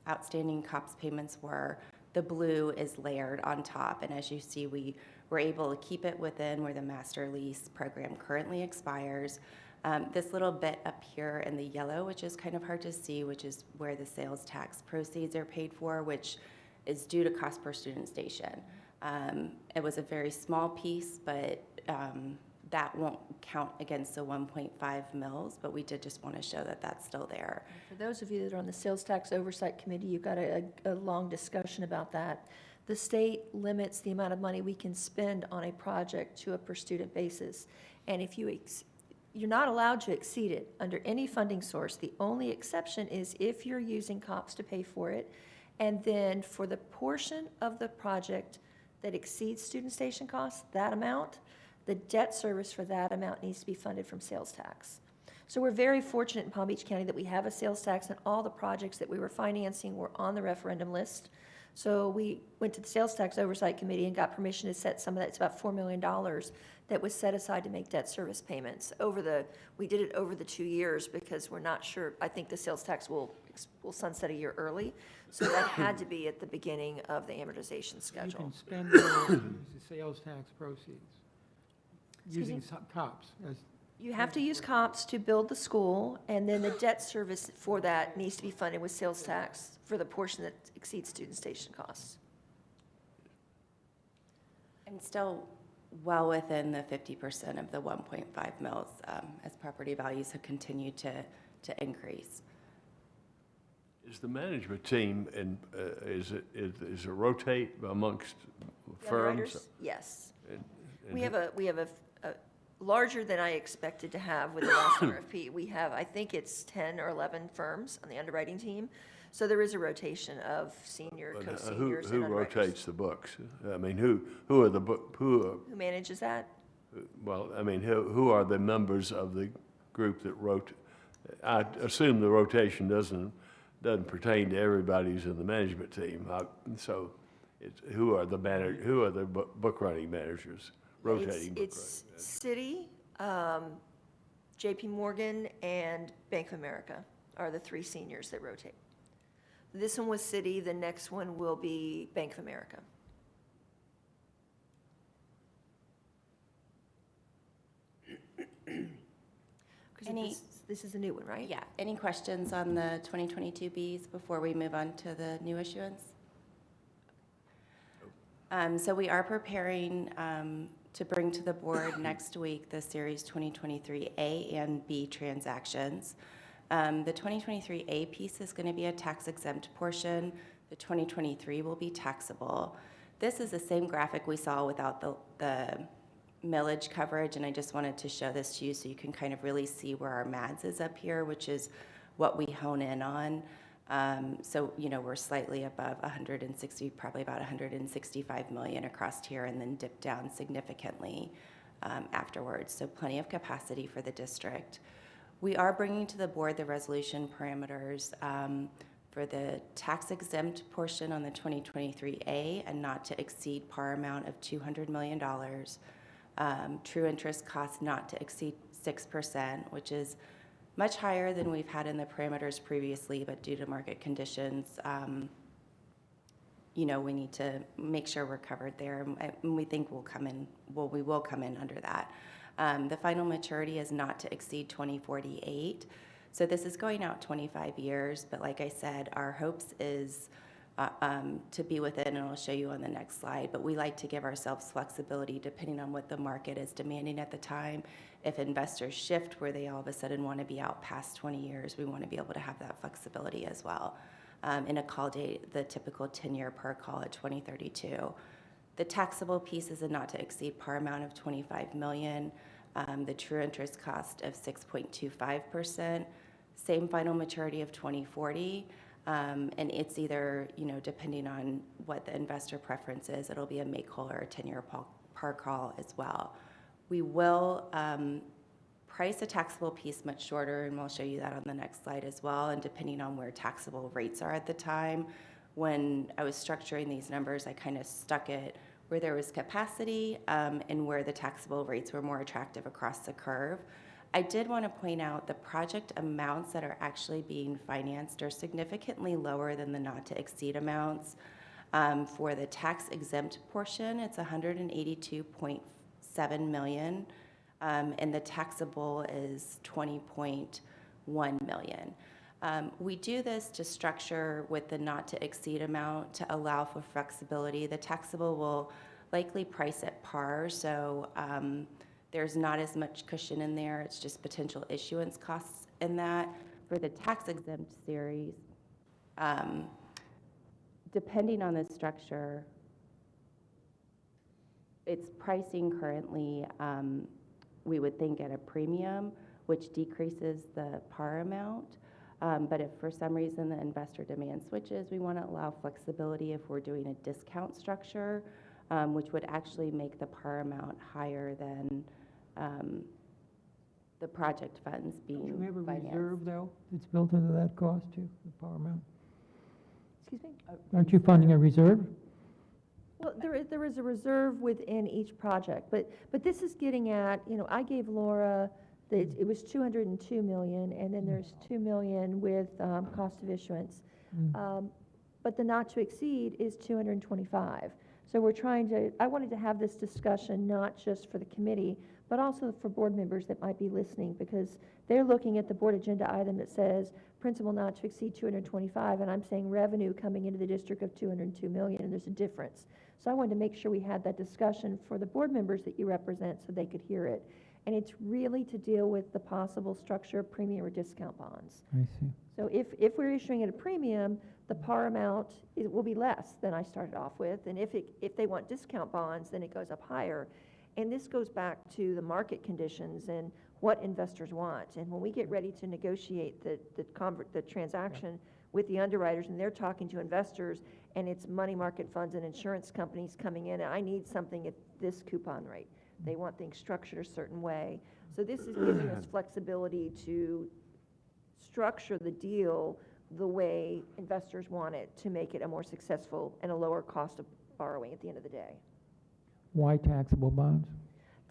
outstanding COPS payments were. The blue is layered on top, and as you see, we were able to keep it within where the master lease program currently expires. This little bit up here in the yellow, which is kind of hard to see, which is where the sales tax proceeds are paid for, which is due to cost per student station. It was a very small piece, but that won't count against the 1.5 mils, but we did just want to show that that's still there. For those of you that are on the Sales Tax Oversight Committee, you've got a long discussion about that. The state limits the amount of money we can spend on a project to a per student basis. And if you're not allowed to exceed it under any funding source. The only exception is if you're using COPS to pay for it. And then for the portion of the project that exceeds student station costs, that amount, the debt service for that amount needs to be funded from sales tax. So we're very fortunate in Palm Beach County that we have a sales tax, and all the projects that we were financing were on the referendum list. So we went to the Sales Tax Oversight Committee and got permission to set some of that. It's about $4 million that was set aside to make debt service payments. We did it over the 2 years because we're not sure. I think the sales tax will sunset a year early. So that had to be at the beginning of the amortization You schedule. can spend the sales tax proceeds using COPS. You have to use COPS to build the school, and then the debt service for that needs to be funded with sales tax for the portion that exceeds student station costs. And still well within the 50% of the 1.5 mils as property values have continued to increase. Is the management team, and is it rotate amongst The firms? underwriters? Yes. And We have a larger than I expected to have with the last RFP. We have, I think it's 10 or 11 firms on the underwriting team. So there is a rotation of senior, But, co-seniors, who and underwriters. rotates the books? I mean, who are the Who manages that? well, I mean, who are the members of the group that wrote? I assume the rotation doesn't pertain to everybody who's in the management team. So who are the book running managers? Rotating book running. It's Citi, JP Morgan, and Bank of America are the 3 seniors that rotate. This one was Citi, the next one will be Bank of America. This is a new one, right? Yeah. Any questions on the 2022 Bs before we move on to the new issuance? So we are preparing to bring to the board next week the Series 2023 A and B transactions. The 2023 A piece is going to be a tax-exempt portion. The 2023 will be taxable. This is the same graphic we saw without the millage coverage, and I just wanted to show this to you so you can kind of really see where our MADS is up here, which is what we hone in on. So, you know, we're slightly above 160, probably about 165 million across here, and then dip down significantly afterwards. So plenty of capacity for the district. We are bringing to the board the resolution parameters for the tax-exempt portion on the 2023A and not to exceed par amount of $200 million. True interest costs not to exceed 6%, which is much higher than we've had in the parameters previously, but due to market conditions, you know, we need to make sure we're covered there, and we think we'll come in, we will come in under that. The final maturity is not to exceed 2048. So this is going out 25 years, but like I said, our hopes is to be within, and I'll show you on the next slide. But we like to give ourselves flexibility depending on what the market is demanding at the time. If investors shift where they all of a sudden want to be out past 20 years, we want to be able to have that flexibility as well. In a call date, the typical 10-year par call at 2032. The taxable piece is a not to exceed par amount of $25 million. The true interest cost of 6.25%. Same final maturity of 2040. And it's either, depending on what the investor preference is, it'll be a make-whole or a 10-year par call as well. We will price a taxable piece much shorter, and we'll show you that on the next slide as well, and depending on where taxable rates are at the time. When I was structuring these numbers, I kind of stuck it where there was capacity and where the taxable rates were more attractive across the curve. I did want to point out the project amounts that are actually being financed are significantly lower than the not to exceed amounts. For the tax exempt portion, it's $182.7 million, and the taxable is $20.1 million. We do this to structure with the not to exceed amount to allow for flexibility. The taxable will likely price at par, so there's not as much cushion in there. It's just potential issuance costs in that. For the tax exempt series, depending on the structure, it's pricing currently, we would think at a premium, which decreases the par amount. But if for some reason the investor demand switches, we want to allow flexibility if we're doing a discount structure, which would actually make the par amount higher than the project funds being Do you have a financed. reserve, though, that's built into that cost, too, the power amount? Excuse me? Aren't you funding a reserve? Well, there is a reserve within each project, but this is getting at, I gave Laura, it was 202 million, and then there's 2 million with cost of issuance. But the not to exceed is 225. So we're I wanted to have this discussion not just for the committee, but also for board members that might be listening, because they're looking at the board agenda item that says principal not to exceed 225, and I'm saying revenue coming into the district of 202 million, and there's a difference. So I wanted to make sure we had that discussion for the board members that you represent so they could hear it. And it's really to deal with the possible structure of premium or discount bonds. I see. So if we're issuing at a premium, the par amount will be less than I started off with. And if they want discount bonds, then it goes up higher. And this goes back to the market conditions and what investors want. And when we get ready to negotiate the transaction with the underwriters, and they're talking to investors, and it's money market funds and insurance companies coming in, and I need something at this coupon rate. They want things structured a certain way. So this is giving us flexibility to structure the deal the way investors want it to make it a more successful and a lower cost of borrowing at the end of the day. Why taxable bonds?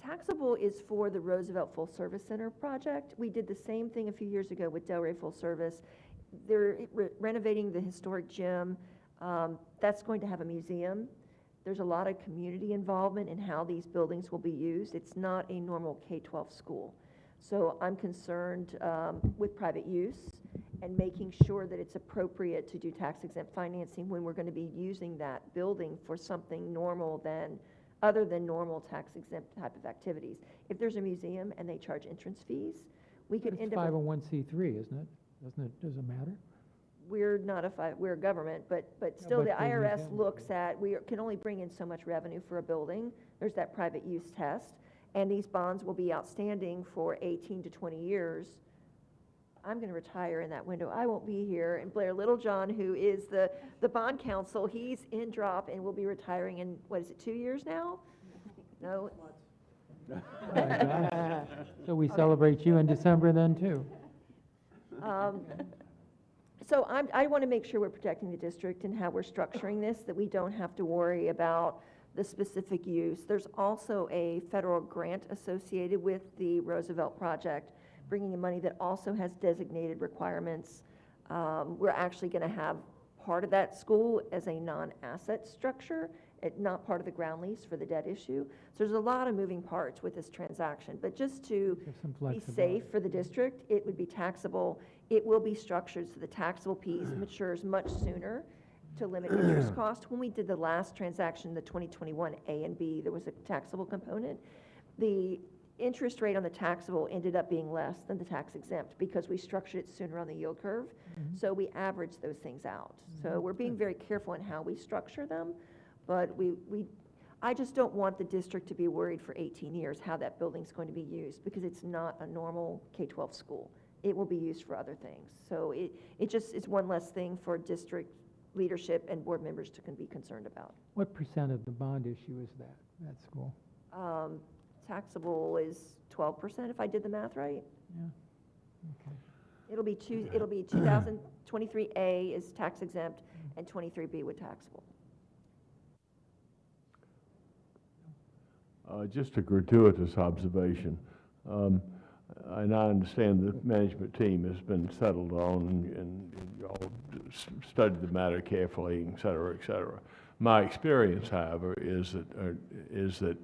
Taxable is for the Roosevelt Full Service Center project. We did the same thing a few years ago with Delray Full Service. They're renovating the historic gym. That's going to have a museum. There's a lot of community involvement in how these buildings will be used. It's not a normal K-12 school. So I'm concerned with private use and making sure that it's appropriate to do tax-exempt financing when we're going to be using that building for something other than normal tax-exempt type of activities. If there's a museum and they charge entrance fees, we could It's end up. 501c3, isn't it? Does it matter? We're not we're a government, but still but the the IRS museum- looks at, we can only bring in so much revenue for a building. There's that private use test, and these bonds will be outstanding for 18 to 20 years. I'm going to retire in that window. I won't be here. And Blair Littlejohn, who is the bond counsel, he's in drop and will be retiring in, 2 years now? No? So we celebrate you in December then, too. So I want to make sure we're protecting the district and how we're structuring this, that we don't have to worry about the specific use. There's also a federal grant associated with the Roosevelt project, bringing in money that also has designated requirements. We're actually going to have part of that school as a non-asset structure, not part of the ground lease for the debt issue. So there's a lot of moving parts with this transaction. But just to Give some be flexibility. safe for the district, it would be taxable. It will be structured so the taxable piece matures much sooner to limit interest cost. When we did the last transaction, the 2021 A and B, there was a taxable component. The interest rate on the taxable ended up being less than the tax exempt because we structured it sooner on the yield curve. So we averaged those things out. So we're being very careful in how we structure them, but I just don't want the district to be worried for 18 years how that building's going to be used, because it's not a normal K-12 school. It will be used for other things. So it just is one less thing for district leadership and board members to be concerned about. What percent of the bond issue is that school? Taxable is 12%, if I did the math right. Yeah, okay. It'll be 2023A is tax exempt and 23B would taxable. Just a gratuitous observation. And I understand the management team has been settled on and you all studied the matter carefully, et cetera, et cetera. My experience, however, is that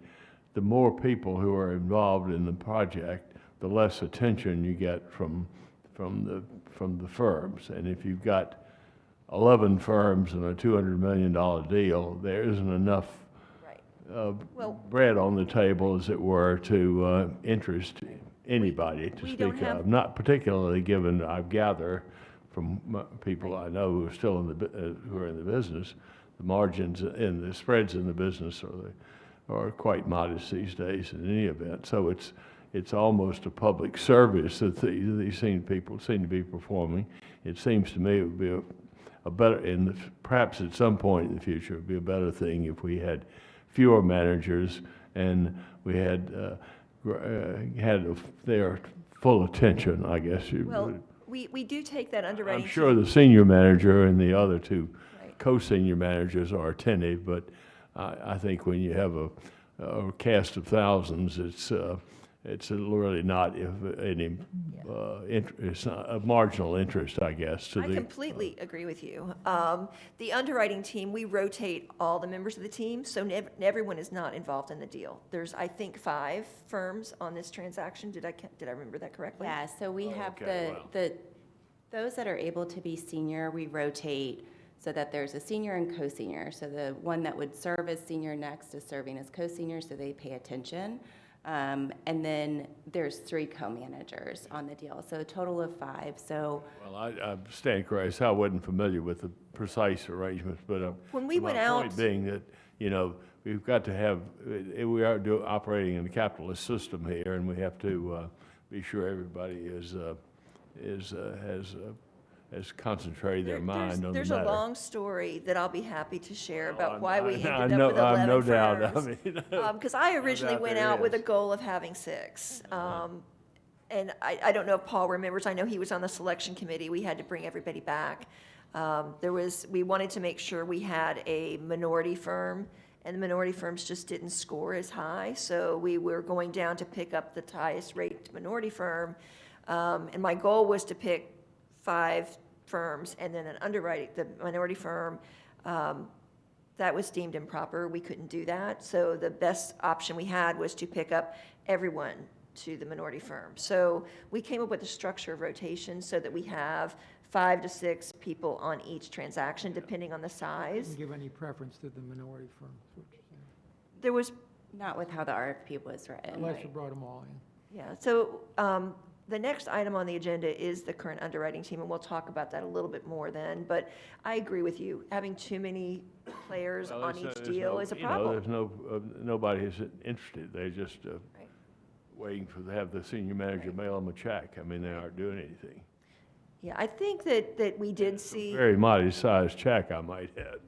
the more people who are involved in the project, the less attention you get from the firms. And if you've got 11 firms and a $200 million deal, there isn't enough bread on the table, as it were, to interest anybody to speak of. Not particularly given, I gather, from people I know who are still who are in the business, the margins and the spreads in the business are quite modest these days in any event. So it's almost a public service that these people seem to be performing. It seems to me it would be a better, and perhaps at some point in the future, it would be a better thing if we had fewer managers and we had their full attention, I guess. Well, we do take that underwriting. I'm sure the senior manager and the other two co-senior managers are attentive, but I think when you have a cast of thousands, it's really not it's not a marginal interest, I guess. I completely agree with you. The underwriting team, we rotate all the members of the team, so everyone is not involved in the deal. There's, I think, 5 firms on this transaction. Did I remember that correctly? Yeah, so we have wow. those that are able to be senior, we rotate so that there's a senior and co-senior. So the one that would serve as senior next is serving as co-senior, so they pay attention. And then there's 3 co-managers on the deal, so a total of 5. So, well, I stand corrected. I wasn't familiar with the precise arrangements, but when we went my out, point being that we've got to have we are operating in a capitalist system here, and we have to be sure everybody has conconcentrated their mind on the matter. There's a long story that I'll be happy to share about why we ended I up know, with 11 I've no firms. doubt. I mean, Because I originally went out with a goal of having 6. And I don't know if Paul remembers, I know he was on the selection committee, we had to bring everybody back. We wanted to make sure we had a minority firm, and the minority firms just didn't score as high, so we were going down to pick up the highest rated minority firm. And my goal was to pick 5 firms and then the minority firm. That was deemed improper. We couldn't do that. So the best option we had was to pick up everyone to the minority firm. So we came up with a structure of rotation so that we have 5 to 6 people on each transaction, depending on the size. Didn't give any preference to the minority firms, what you're saying. There was, not with how the RFP was written. Unless you brought them all in. yeah, so the next item on the agenda is the current underwriting team, and we'll talk about that a little bit more then. But I agree with you. Having too many players on each deal is a problem. There's nobody is interested. They're just waiting to have the senior manager mail them a check. I mean, they aren't doing anything. Yeah, I think that we did see. Very modest-sized check, I might add.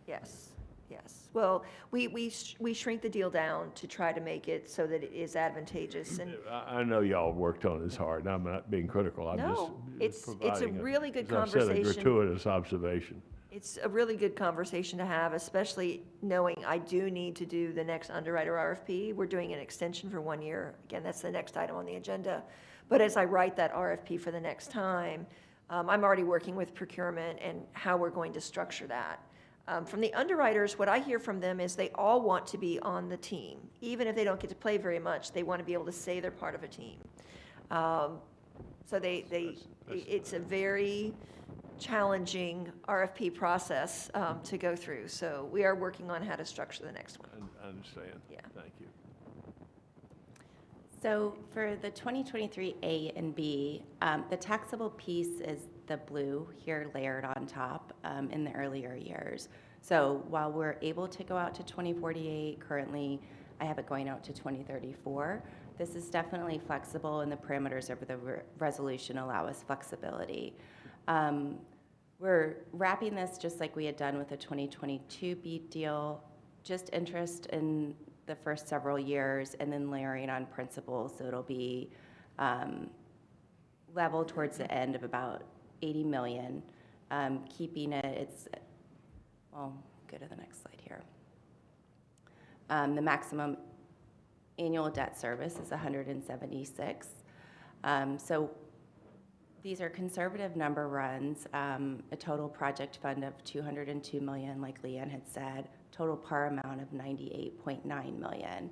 Yes, yes. Well, we shrink the deal down to try to make it so that it is advantageous. And I know y'all worked on this hard, and I'm not being critical. I'm No, just it's a providing really good as I said, a conversation. gratuitous observation. It's a really good conversation to have, especially knowing I do need to do the next underwriter RFP. We're doing an extension for 1 year. Again, that's the next item on the agenda. But as I write that RFP for the next time, I'm already working with procurement and how we're going to structure that. From the underwriters, what I hear from them is they all want to be on the team. Even if they don't get to play very much, they want to be able to say they're part of a team. So it's a very challenging RFP process to go through. So we are working on how to structure the next one. I understand. Yeah. Thank you. So for the 2023 A and B, the taxable piece is the blue here layered on top in the earlier years. So while we're able to go out to 2048, currently I have it going out to 2034. This is definitely flexible, and the parameters of the resolution allow us flexibility. We're wrapping this just like we had done with the 2022 BEAT deal, just interest in the first several years and then layering on principal, so it'll be level towards the end of about 80 million, keeping it's, well, go to the next slide here. The maximum annual debt service is 176. So these are conservative number runs, a total project fund of 202 million, like Leanne had said, total par amount of 98.9 million.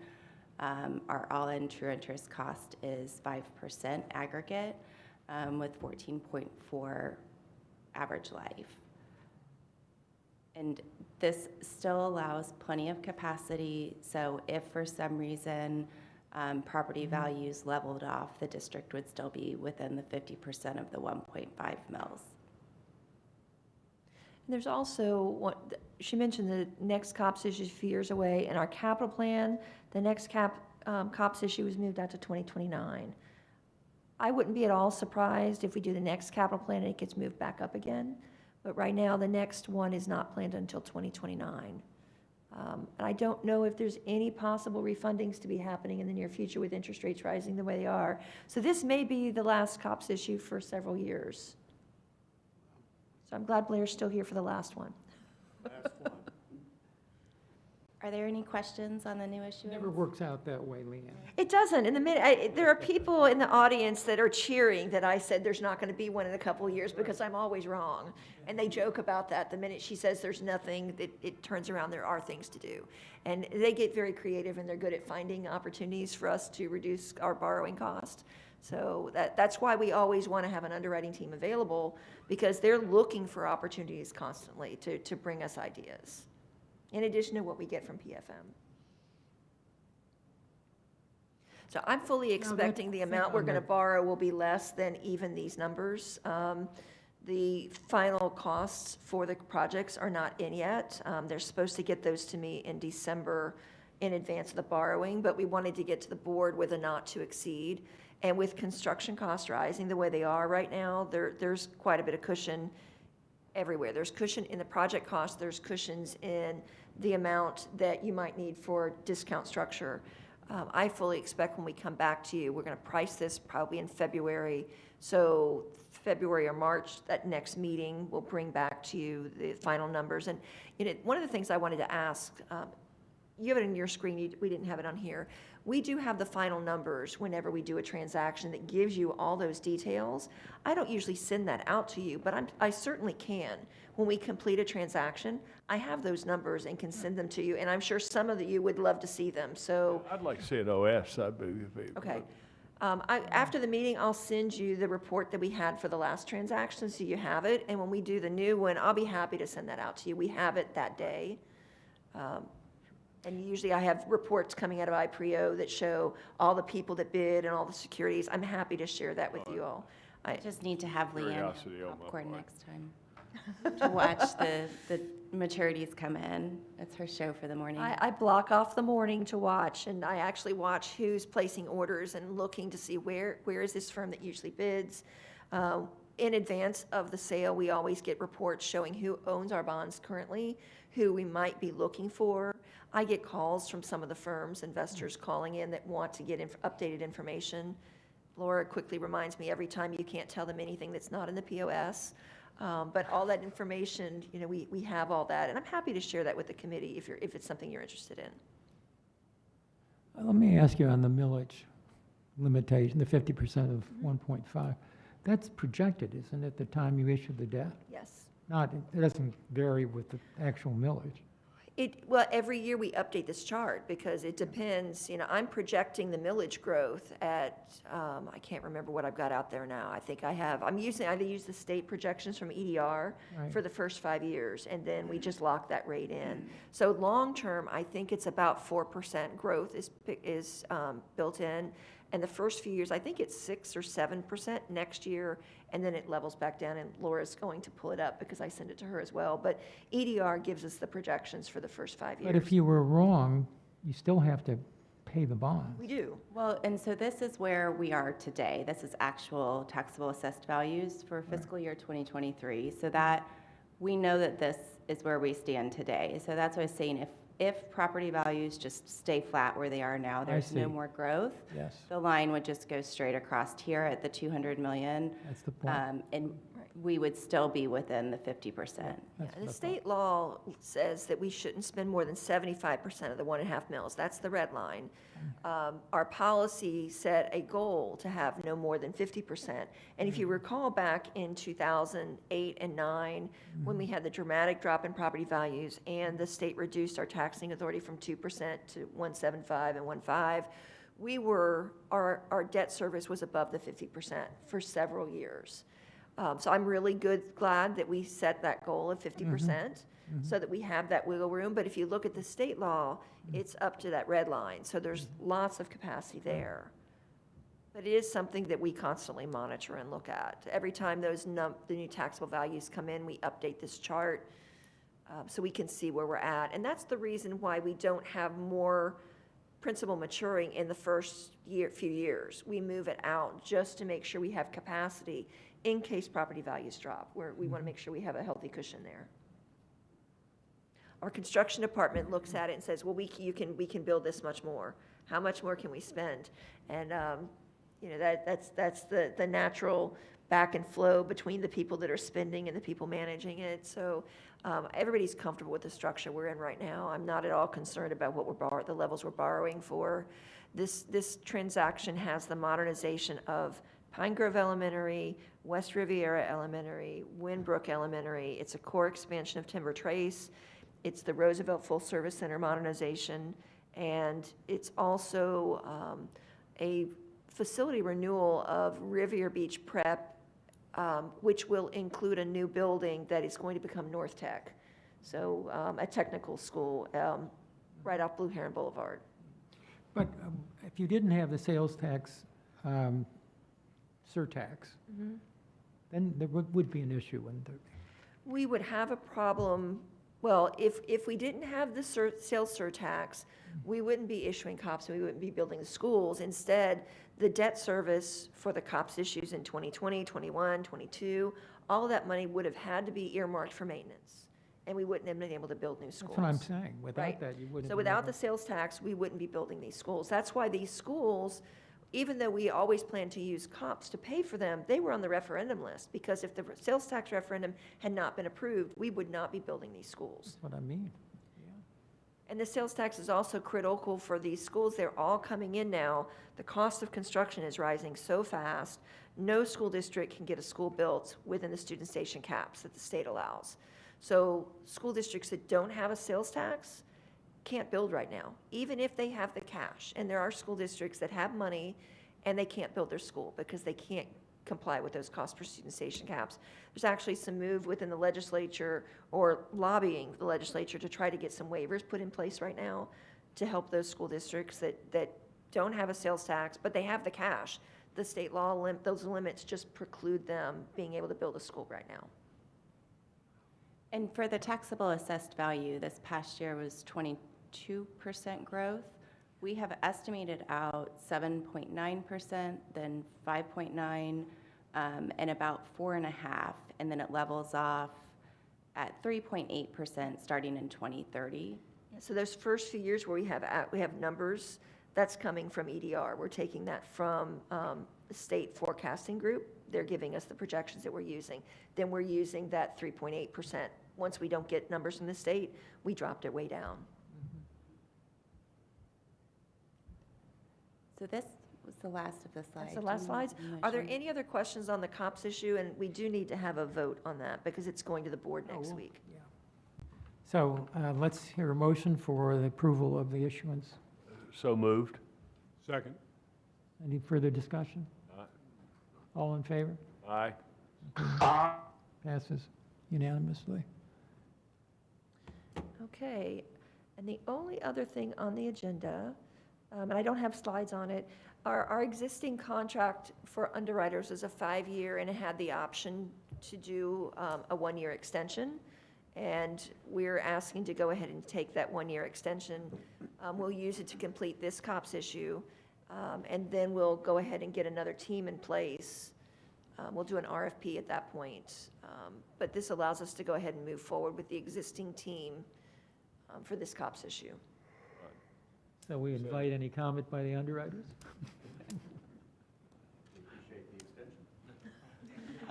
Our all-in true interest cost is 5% aggregate with 14.4 average life. And this still allows plenty of capacity, so if for some reason property values leveled off, the district would still be within the 50% of the 1.5 mils. And there's also, she mentioned the next COPS issue is a few years away. In our capital plan, the next COPS issue was moved out to 2029. I wouldn't be at all surprised if we do the next capital plan and it gets moved back up again. But right now, the next one is not planned until 2029. And I don't know if there's any possible refundings to be happening in the near future with interest rates rising the way they are. So this may be the last COPS issue for several years. So I'm glad Blair's still here for the last one. Are there any questions on the new issue? Never works out that way, Leanne. It doesn't. In the minute, there are people in the audience that are cheering that I said there's not going to be one in a couple of years because I'm always wrong. And they joke about that. The minute she says there's nothing, it turns around, there are things to do. And they get very creative and they're good at finding opportunities for us to reduce our borrowing cost. So that's why we always want to have an underwriting team available, because they're looking for opportunities constantly to bring us ideas, in addition to what we get from PFM. So I'm fully expecting the amount we're going to borrow will be less than even these numbers. The final costs for the projects are not in yet. They're supposed to get those to me in December in advance of the borrowing, but we wanted to get to the board with a not to exceed. And with construction costs rising the way they are right now, there's quite a bit of cushion everywhere. There's cushion in the project cost, there's cushions in the amount that you might need for discount structure. I fully expect when we come back to you, we're going to price this probably in February. So February or March, that next meeting, will bring back to you the final numbers. And one of the things I wanted to ask, you have it in your screen, we didn't have it on here. We do have the final numbers whenever we do a transaction that gives you all those details. I don't usually send that out to you, but I certainly can. When we complete a transaction, I have those numbers and can send them to you, and I'm sure some of you would love to see them, so. I'd like to see an OS. Okay. After the meeting, I'll send you the report that we had for the last transaction, so you have it, and when we do the new one, I'll be happy to send that out to you. We have it that day. And usually I have reports coming out of IPREO that show all the people that bid and all the securities. I'm happy to share that with you all. I just need to have Leanne Curiosity on my popcorn part. next time to watch the maturities come in. It's her show for the morning. I block off the morning to watch, and I actually watch who's placing orders and looking to see where is this firm that usually bids. In advance of the sale, we always get reports showing who owns our bonds currently, who we might be looking for. I get calls from some of the firms, investors calling in that want to get updated information. Laura quickly reminds me every time you can't tell them anything that's not in the POS. But all that information, we have all that, and I'm happy to share that with the committee if it's something you're interested in. Let me ask you on the millage limitation, the 50% of 1.5. That's projected, isn't it, the time you issue the debt? Yes. It doesn't vary with the actual millage. Well, every year we update this chart because it depends, I'm projecting the millage growth at, I can't remember what I've got out there now. I think I use the state projections from EDR Right. for the first 5 years, and then we just lock that rate in. So long-term, I think it's about 4% growth is built in. And the first few years, I think it's 6 or 7% next year, and then it levels back down, and Laura's going to pull it up because I send it to her as well. But EDR gives us the projections for the first 5 years. But if you were wrong, you still have to pay the bond. We do. Well, and so this is where we are today. This is actual taxable assessed values for fiscal year 2023. So that, we know that this is where we stand today. So that's what I was saying, if property values just stay flat where they are now, there's no see. more growth. Yes, The line would just go straight across here at the 200 million, that's the point. and we would still be within the 50%. That's The what I state law says that we shouldn't spend more than 75% of the 1.5 mils. That's the red line. Our policy set a goal to have no more than 50%. And if you recall back in 2008 and 9, when we had the dramatic drop in property values and the state reduced our taxing authority from 2% to 1.75 and 1.5, our debt service was above the 50% for several years. So I'm really glad that we set that goal of 50%, so that we have that wiggle room. But if you look at the state law, it's up to that red line, so there's lots of capacity there. But it is something that we constantly monitor and look at. Every time the new taxable values come in, we update this chart, so we can see where we're at. And that's the reason why we don't have more principal maturing in the first few years. We move it out just to make sure we have capacity in case property values drop, where we want to make sure we have a healthy cushion there. Our construction department looks at it and says, well, we can build this much more. How much more can we spend? And, that's the natural back and flow between the people that are spending and the people managing it. So everybody's comfortable with the structure we're in right now. I'm not at all concerned about what the levels we're borrowing for. This transaction has the modernization of Pine Grove Elementary, West Riviera Elementary, Winbrook Elementary. It's a core expansion of Timber Trace. It's the Roosevelt Full Service Center modernization, and it's also a facility renewal of Riviera Beach Prep, which will include a new building that is going to become North Tech. So a technical school right off Blue Heron Boulevard. But if you didn't have the sales tax surtax, then there would be an issue, wouldn't there? We would have a problem, well, if we didn't have the sales surtax, we wouldn't be issuing COPS and we wouldn't be building the schools. Instead, the debt service for the COPS issues in 2020, 21, 22, all of that money would have had to be earmarked for maintenance, and we wouldn't have been able to build new schools. That's what I'm saying. Without Right. that, you wouldn't. So be without able- the sales tax, we wouldn't be building these schools. That's why these schools, even though we always planned to use COPS to pay for them, they were on the referendum list, because if the sales tax referendum had not been approved, we would not be building these schools. That's what I mean. And the sales tax is also critical for these schools. They're all coming in now. The cost of construction is rising so fast. No school district can get a school built within the student station caps that the state allows. So school districts that don't have a sales tax can't build right now, even if they have the cash. And there are school districts that have money and they can't build their school because they can't comply with those cost per student station caps. There's actually some move within the legislature or lobbying the legislature to try to get some waivers put in place right now to help those school districts that don't have a sales tax, but they have the cash. The state law, those limits just preclude them being able to build a school right now. And for the taxable assessed value, this past year was 22% growth. We have estimated out 7.9%, then 5.9, and about 4.5%, and then it levels off at 3.8% starting in 2030. So those first few years where we have numbers, that's coming from EDR. We're taking that from the state forecasting group. They're giving us the projections that we're using. Then we're using that 3.8%. Once we don't get numbers from the state, we dropped it way down. So this was the last of the slides. That's the last slides. Are there any other questions on the COPS issue? And we do need to have a vote on that because it's going to the board next week. So let's hear a motion for the approval of the issuance. So moved. Second. Any further discussion? All in favor? Aye. Passes unanimously. Okay, and the only other thing on the agenda, and I don't have slides on it, our existing contract for underwriters is a 5-year, and it had the option to do a 1-year extension. And we're asking to go ahead and take that 1-year extension. We'll use it to complete this COPS issue, and then we'll go ahead and get another team in place. We'll do an RFP at that point. But this allows us to go ahead and move forward with the existing team for this COPS issue. So we invite any comment by the underwriters?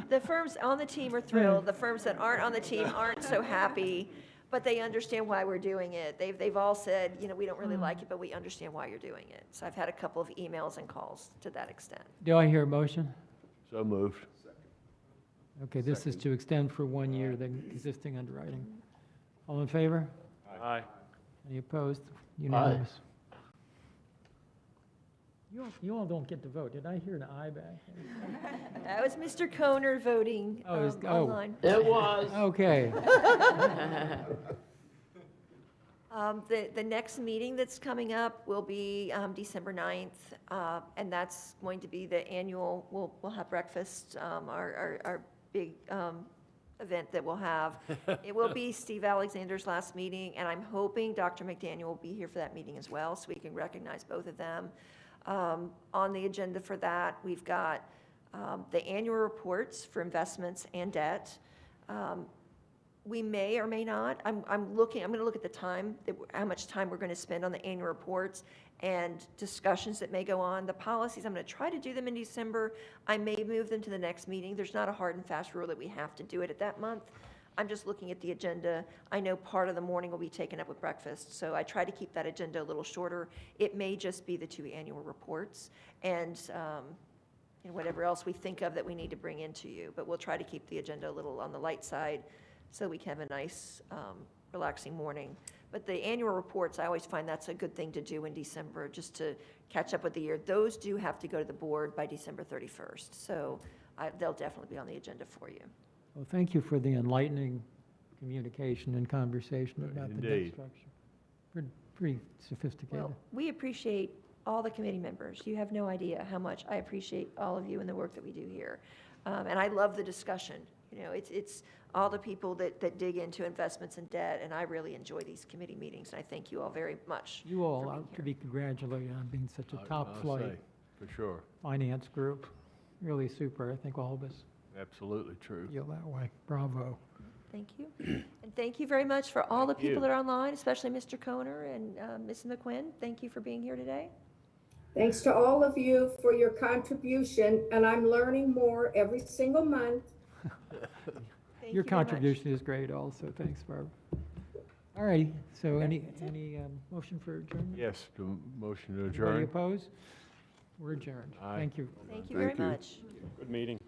The firms on the team are thrilled. The firms that aren't on the team aren't so happy, but they understand why we're doing it. They've all said, you know, we don't really like it, but we understand why you're doing it. So I've had a couple of emails and calls to that extent. Do I hear a motion? So moved. Okay, this is to extend for 1 year the existing underwriting. All in favor? Aye. Any opposed? Unanimous. You all don't get to vote. Did I hear an aye back there? That was Mr. Koner voting online. It was. Okay. The next meeting that's coming up will be December 9th, and that's going to be the annual, we'll have breakfast, our big event that we'll have. It will be Steve Alexander's last meeting, and I'm hoping Dr. McDaniel will be here for that meeting as well, so we can recognize both of them. On the agenda for that, we've got the annual reports for investments and debt. We may or may not, I'm going to look at the time, how much time we're going to spend on the annual reports and discussions that may go on. The policies, I'm going to try to do them in December. I may move them to the next meeting. There's not a hard and fast rule that we have to do it at that month. I'm just looking at the agenda. I know part of the morning will be taken up with breakfast, so I try to keep that agenda a little shorter. It may just be the 2 annual reports and whatever else we think of that we need to bring into you. But we'll try to keep the agenda a little on the light side so we can have a nice, relaxing morning. But the annual reports, I always find that's a good thing to do in December, just to catch up with the year. Those do have to go to the board by December 31st, so they'll definitely be on the agenda for you. Well, thank you for the enlightening communication and conversation about the debt Indeed. structure. Pretty sophisticated. Well, we appreciate all the committee members. You have no idea how much I appreciate all of you and the work that we do here. And I love the discussion. You know, it's all the people that dig into investments and debt, and I really enjoy these committee meetings, and I thank you all very much. You all for are being to here. be congratulated on being such a top I'll flight say, for sure. finance group. Really super. I think all of us Absolutely true. feel that way. Bravo. Thank you. And thank you very much for all the Thank you. people that are online, especially Mr. Koner and Ms. McQuinn. Thank you for being here today. Thanks to all of you for your contribution, and I'm learning more every single month. Thank Your you very much. contribution is great also. Thanks, Barbara. All right, so any motion for adjournment? Yes, the motion to Anybody adjourn. opposed? We're adjourned. Aye. Thank you. Thank you very Thank you. much. Good meeting.